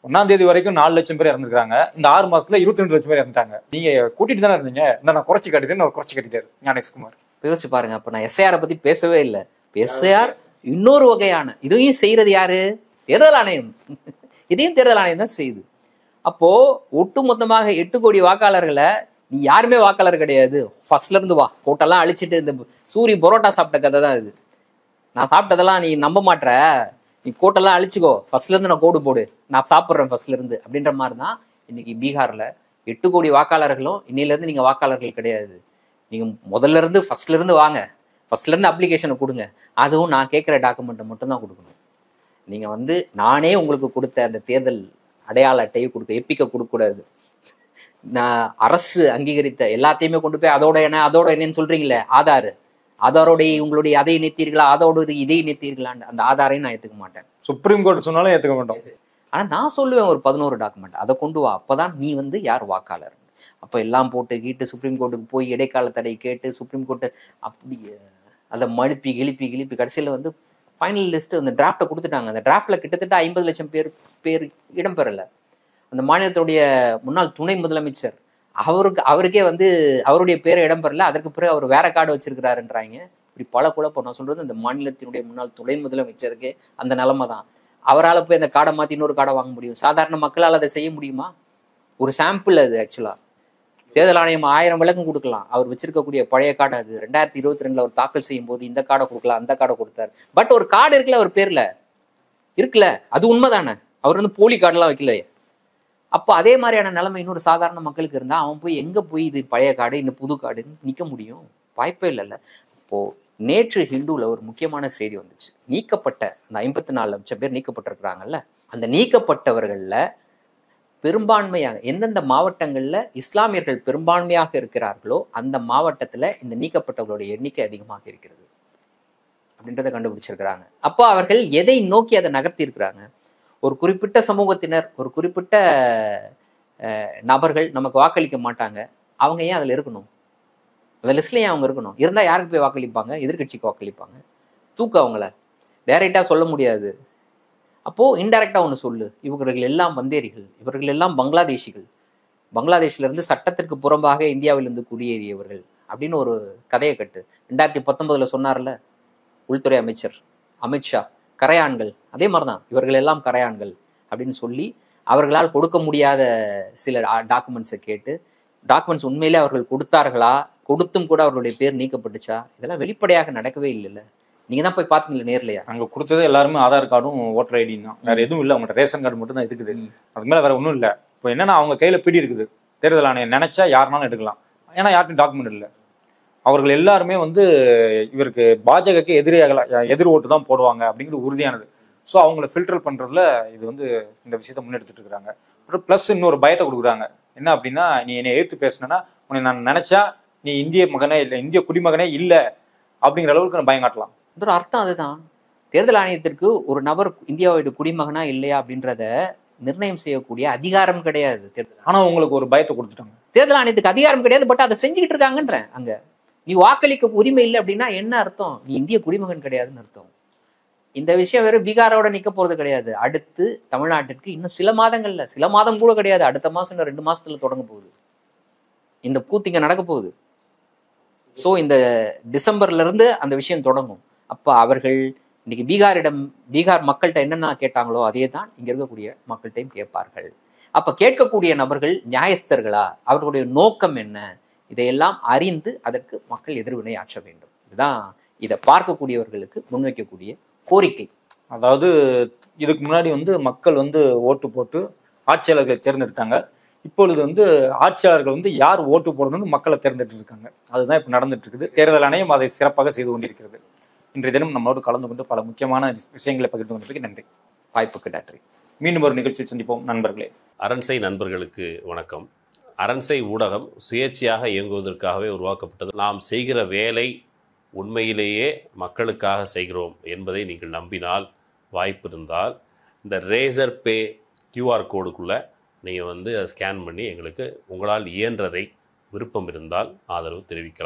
1ஆம் தேதி வரைக்கும் 4 லட்சம் பேர் இறந்துருக்காங்க, இந்த 6 மாசத்துல 22 லட்சம் பேர் இறந்துட்டாங்க. நீங்க கூட்டிட்டு தானே இருந்தீங்க, இந்த நான் குறைச்சி காட்டிட்டேன்னு ஒரு குறைச்சி கட்டிட்டாரு ஞானேஷ்குமார். யோசிச்சு பாருங்க. அப்ப நான் SIR பத்தி பேசவே இல்லை. SIR இன்னொரு வகையான, இதையும் செய்யறது யாரு? தேர்தல் ஆணையம். இதையும் தேர்தல் ஆணையம் தான் செய்யுது. அப்போ ஒட்டு மொத்தமாக 8 கோடி வாக்காளர்களை, நீ யாருமே வாக்காளர் கிடையாது, ஃபர்ஸ்ட்ல இருந்து வா, கோட்டெல்லாம் அழிச்சிட்டு, இந்த சூரிய பரோட்டா சாப்பிட்ட கதை தான் இது. நான் சாப்பிட்டதெல்லாம் நீ நம்ப மாட்ட, நீ கோட்டெல்லாம் அழிச்சுக்கோ, ஃபர்ஸ்ட்ல இருந்து நான் கோடு போடு, நான் சாப்பிட்றேன் ஃபர்ஸ்ட்ல இருந்து அப்படின்ற மாதிரி தான் இன்னைக்கு பீகார்ல 8 கோடி வாக்காளர்களும் இன்னையில இருந்து நீங்க வாக்காளர்கள் கிடையாது, நீங்க முதல்ல இருந்து ஃபர்ஸ்ட்ல இருந்து வாங்க, ஃபர்ஸ்ட்ல இருந்து அப்ளிகேஷனை கொடுங்க, அதுவும் நான் கேட்குற டாக்குமெண்ட்டை மட்டும் தான் கொடுக்கணும். நீங்க வந்து நானே உங்களுக்கு கொடுத்த அந்த தேர்தல் அடையாள அட்டையை எப்பிக்க கொடுக்கக்கூடாது. நான் அரசு அங்கீகரித்த எல்லாத்தையுமே கொண்டு போய் அதோட என்னன்னு சொல்றீங்களே, ஆதாரோடைய உங்களுடைய அதை இணைத்தீர்களா, அதோட இதை இணைத்தீர்களான்னு அந்த ஆதாரையும் நான் ஏத்துக்க மாட்டேன். சுப்ரீம் கோர்ட் சொன்னாலும் ஏத்துக்க மாட்டோம். ஆனா நான் சொல்லுவேன், ஒரு 11 டாக்குமெண்ட் அதை கொண்டு வா, அப்பதான் நீ வந்து யார் வாக்காளர். அப்ப எல்லாம் போட்டு சுப்ரீம் கோர்ட்டுக்கு போய் இடைக்கால தடை கேட்டு சுப்ரீம் கோர்ட்டு அப்படி அதை மழுப்பி கிளிப்பி கடைசியில வந்து ஃபைனல் லிஸ்ட் அந்த டிராஃப்டை கொடுத்துட்டாங்க. அந்த டிராஃப்ட்ல கிட்டத்தட்ட 50 லட்சம் பேர் இடம்பெறல. அந்த மாநிலத்துடைய முன்னாள் துணை முதலமைச்சர் அவருக்கே வந்து அவருடைய பேரை இடம்பெறல. அதற்கு பிறகு அவர் வேற கார்டு வச்சிருக்கிறாருன்றாங்க. இப்படி பல குழப்பம். நான் சொல்றது இந்த மாநிலத்தினுடைய முன்னாள் துணை முதலமைச்சருக்கே அந்த நிலைமை தான். அவரால் போய் அந்த கார்டை மாற்றி இன்னொரு கார்டை வாங்க முடியும்? சாதாரண மக்களால் அதை செய்ய முடியுமா? ஒரு சாம்பிள் அது. ஆக்சுவலா தேர்தல் ஆணையம் 1000 விளக்கம் கொடுக்கலாம். அவர் வச்சிருக்கக்கூடிய பழைய கார்டு அது. 2022 அவர் தாக்கல் செய்யும் போது இந்த கார்டை கொடுக்கலாம், அந்த கார்டை கொடுத்தாரு. பட் ஒரு கார்டு இருக்குல்ல, அவர் பேர்ல இருக்குல்ல, அது உண்மைதானே. அவர் வந்து போலி கார்டெல்லாம் வைக்கலையே. அப்போ அதே மாதிரியான நிலைமை இன்னொரு சாதாரண மக்களுக்கு இருந்தா அவன் போய் எங்க போய் இது பழைய கார்டு இந்த புது கார்டுன்னு நிக்க முடியும்? வாய்ப்பே இல்லைல்ல. இப்போ நேற்று ஹிந்துல ஒரு முக்கியமான செய்தி வந்துச்சு. நீக்கப்பட்ட அந்த 54 லட்சம் பேர் நீக்கப்பட்டிருக்கிறாங்கல்ல, அந்த நீக்கப்பட்டவர்கள்ல பெரும்பான்மையாக எந்தெந்த மாவட்டங்கள்ல இஸ்லாமியர்கள் பெரும்பான்மையாக இருக்கிறார்களோ அந்த மாவட்டத்துல இந்த நீக்கப்பட்டவர்களுடைய எண்ணிக்கை அதிகமாக இருக்கிறது அப்படின்றத கண்டுபிடிச்சிருக்கிறாங்க. அப்போ அவர்கள் எதை நோக்கி அதை நகர்த்தி இருக்கிறாங்க? ஒரு குறிப்பிட்ட சமூகத்தினர், ஒரு குறிப்பிட்ட நபர்கள் நமக்கு வாக்களிக்க மாட்டாங்க, அவங்க ஏன் அதில் இருக்கணும்? அந்த லிஸ்ட்ல ஏன் அவங்க இருக்கணும்? இருந்தால் யாருக்கு போய் வாக்களிப்பாங்க? எதிர்கட்சிக்கு வாக்களிப்பாங்க. தூக்கு அவங்கள டைரெக்டாக சொல்ல முடியாது. அப்போது இன்டைரக்டாக ஒன்று சொல்லு, இவர்கள் எல்லாம் வந்தேரிகள், இவர்கள் எல்லாம் பங்களாதேஷிகள், பங்களாதேஷ்லேருந்து சட்டத்திற்கு புறம்பாக இந்தியாவிலிருந்து குடியேறியவர்கள் அப்படின்னு ஒரு கதையை கட்டு. 2019 சொன்னார்ல உள்துறை அமைச்சர் அமித்ஷா, கரையான்கள், அதே மாதிரி தான் இவர்கள் எல்லாம் கரையான்கள் அப்படின்னு சொல்லி அவர்களால் கொடுக்க முடியாத சில டாக்குமெண்ட்ஸை கேட்டு, டாக்குமெண்ட்ஸ் உண்மையிலே அவர்கள் கொடுத்தார்களா, கொடுத்தும் கூட அவர்களுடைய பேர் நீக்கப்பட்டுச்சா, இதெல்லாம் வெளிப்படையாக நடக்கவே இல்லைல்ல. நீங்க தான் போய் பார்த்தீங்களா நேர்லையா? அங்க கொடுத்தது எல்லாருமே ஆதார் கார்டும் ஓட்டர் ஐடி தான், வேற எதுவும் இல்லை. அவங்கள்ட்ட ரேஷன் கார்டு மட்டும் தான் இருக்குது, அதுக்கு மேல வேற ஒன்றும் இல்லை. இப்போ என்னன்னா அவங்க கையில பிடி இருக்குது, தேர்தல் ஆணையம் நினைச்சா யாருனாலும் எடுக்கலாம். ஏன்னா யாருக்கும் டாக்குமெண்ட் இல்லை. அவர்கள் எல்லாருமே இவருக்கு பாஜகக்கு எதிர் ஓட்டு தான் போடுவாங்க அப்படிங்கிறது உறுதியானது. ஸோ அவங்கள ஃபில்டர் பண்றதுல இது இந்த விஷயத்த முன்னெடுத்துட்டு இருக்காங்க. அப்புறம் ப்ளஸ் இன்னொரு பயத்தை கொடுக்குறாங்க. என்ன அப்படின்னா, நீ என்னை எதிர்த்து பேசினா உன்னை நான் நினைச்சா நீ இந்திய மகனே இல்லை, இந்திய குடிமகனே இல்லை அப்படிங்கிற அளவுக்கு நான் பயம் காட்டலாம். இதோட அர்த்தம் அதுதான். தேர்தல் ஆணையத்திற்கு ஒரு நபர் இந்தியாவோட குடிமகனா இல்லையா அப்படின்றத நிர்ணயம் செய்யக்கூடிய அதிகாரம் கிடையாது தேர்தல். ஆனா உங்களுக்கு ஒரு பயத்தை கொடுத்துட்டாங்க. தேர்தல் ஆணையத்துக்கு அதிகாரம் கிடையாது, பட் அதை செஞ்சுக்கிட்டு இருக்காங்கன்றேன். அங்க நீ வாக்களிக்க உரிமை இல்லை அப்படின்னா என்ன அர்த்தம்? நீ இந்திய குடிமகன் கிடையாதுன்னு அர்த்தம். இந்த விஷயம் வெறும் பீகாரோட நிக்க போறது கிடையாது. அடுத்து தமிழ்நாட்டிற்கு இன்னும் சில மாதம் கூட கிடையாது, அடுத்த மாசம் இன்னும் 2 மாசத்துல தொடங்க போகுது இந்த கூத்திங்க நடக்க போகுது. ஸோ இந்த டிசம்பர்ல இருந்து அந்த விஷயம் தொடங்கும். அப்ப அவர்கள் இன்னைக்கு பீகார் மக்கள்கிட்ட என்னென்ன கேட்டாங்களோ அதே தான் இங்க இருக்கக்கூடிய மக்கள்கிட்டையும் கேட்பார்கள். அப்ப கேட்கக்கூடிய நபர்கள் நியாயஸ்தர்களா, அவர்களுடைய நோக்கம் என்ன, இதையெல்லாம் அறிந்து அதற்கு மக்கள் எதிர்வினை ஆற்ற வேண்டும். இதுதான் இதை பார்க்கக்கூடியவர்களுக்கு முன்வைக்கக்கூடிய கோரிக்கை. அதாவது இதுக்கு முன்னாடி மக்கள் ஓட்டு போட்டு ஆட்சியாளர்களை தேர்ந்தெடுத்தாங்க. இப்பொழுது ஆட்சியாளர்கள் யார் ஓட்டு போடணும்னு மக்களை தேர்ந்தெடுத்து இருக்காங்க. அதுதான் இப்போ நடந்துட்டு இருக்குது. தேர்தல் ஆணையம் அதை சிறப்பாக செய்து கொண்டிருக்கிறது. இன்றைய தினம் நம்மளோடு கலந்து கொண்டு பல முக்கியமான விஷயங்களை பகிர்ந்து கொண்டதுக்கு நன்றி. வாய்ப்புக்கு நன்றி. மீண்டும் ஒரு நிகழ்ச்சியில் சந்திப்போம் நண்பர்களே. அரண்சை நண்பர்களுக்கு வணக்கம். அரண்சை ஊடகம் சுயேட்சையாக இயங்குவதற்காகவே உருவாக்கப்பட்டது. நாம் செய்கிற வேலை உண்மையிலேயே மக்களுக்காக செய்கிறோம் என்பதை நீங்கள் நம்பினால், வாய்ப்பு இருந்தால் இந்த ரேசர் பே கியூஆர் கோடுக்குள்ளே நீங்கள் அதை ஸ்கேன் பண்ணி எங்களுக்கு உங்களால் இயன்றதை விருப்பம் இருந்தால் ஆதரவு தெரிவிக்கலாம்.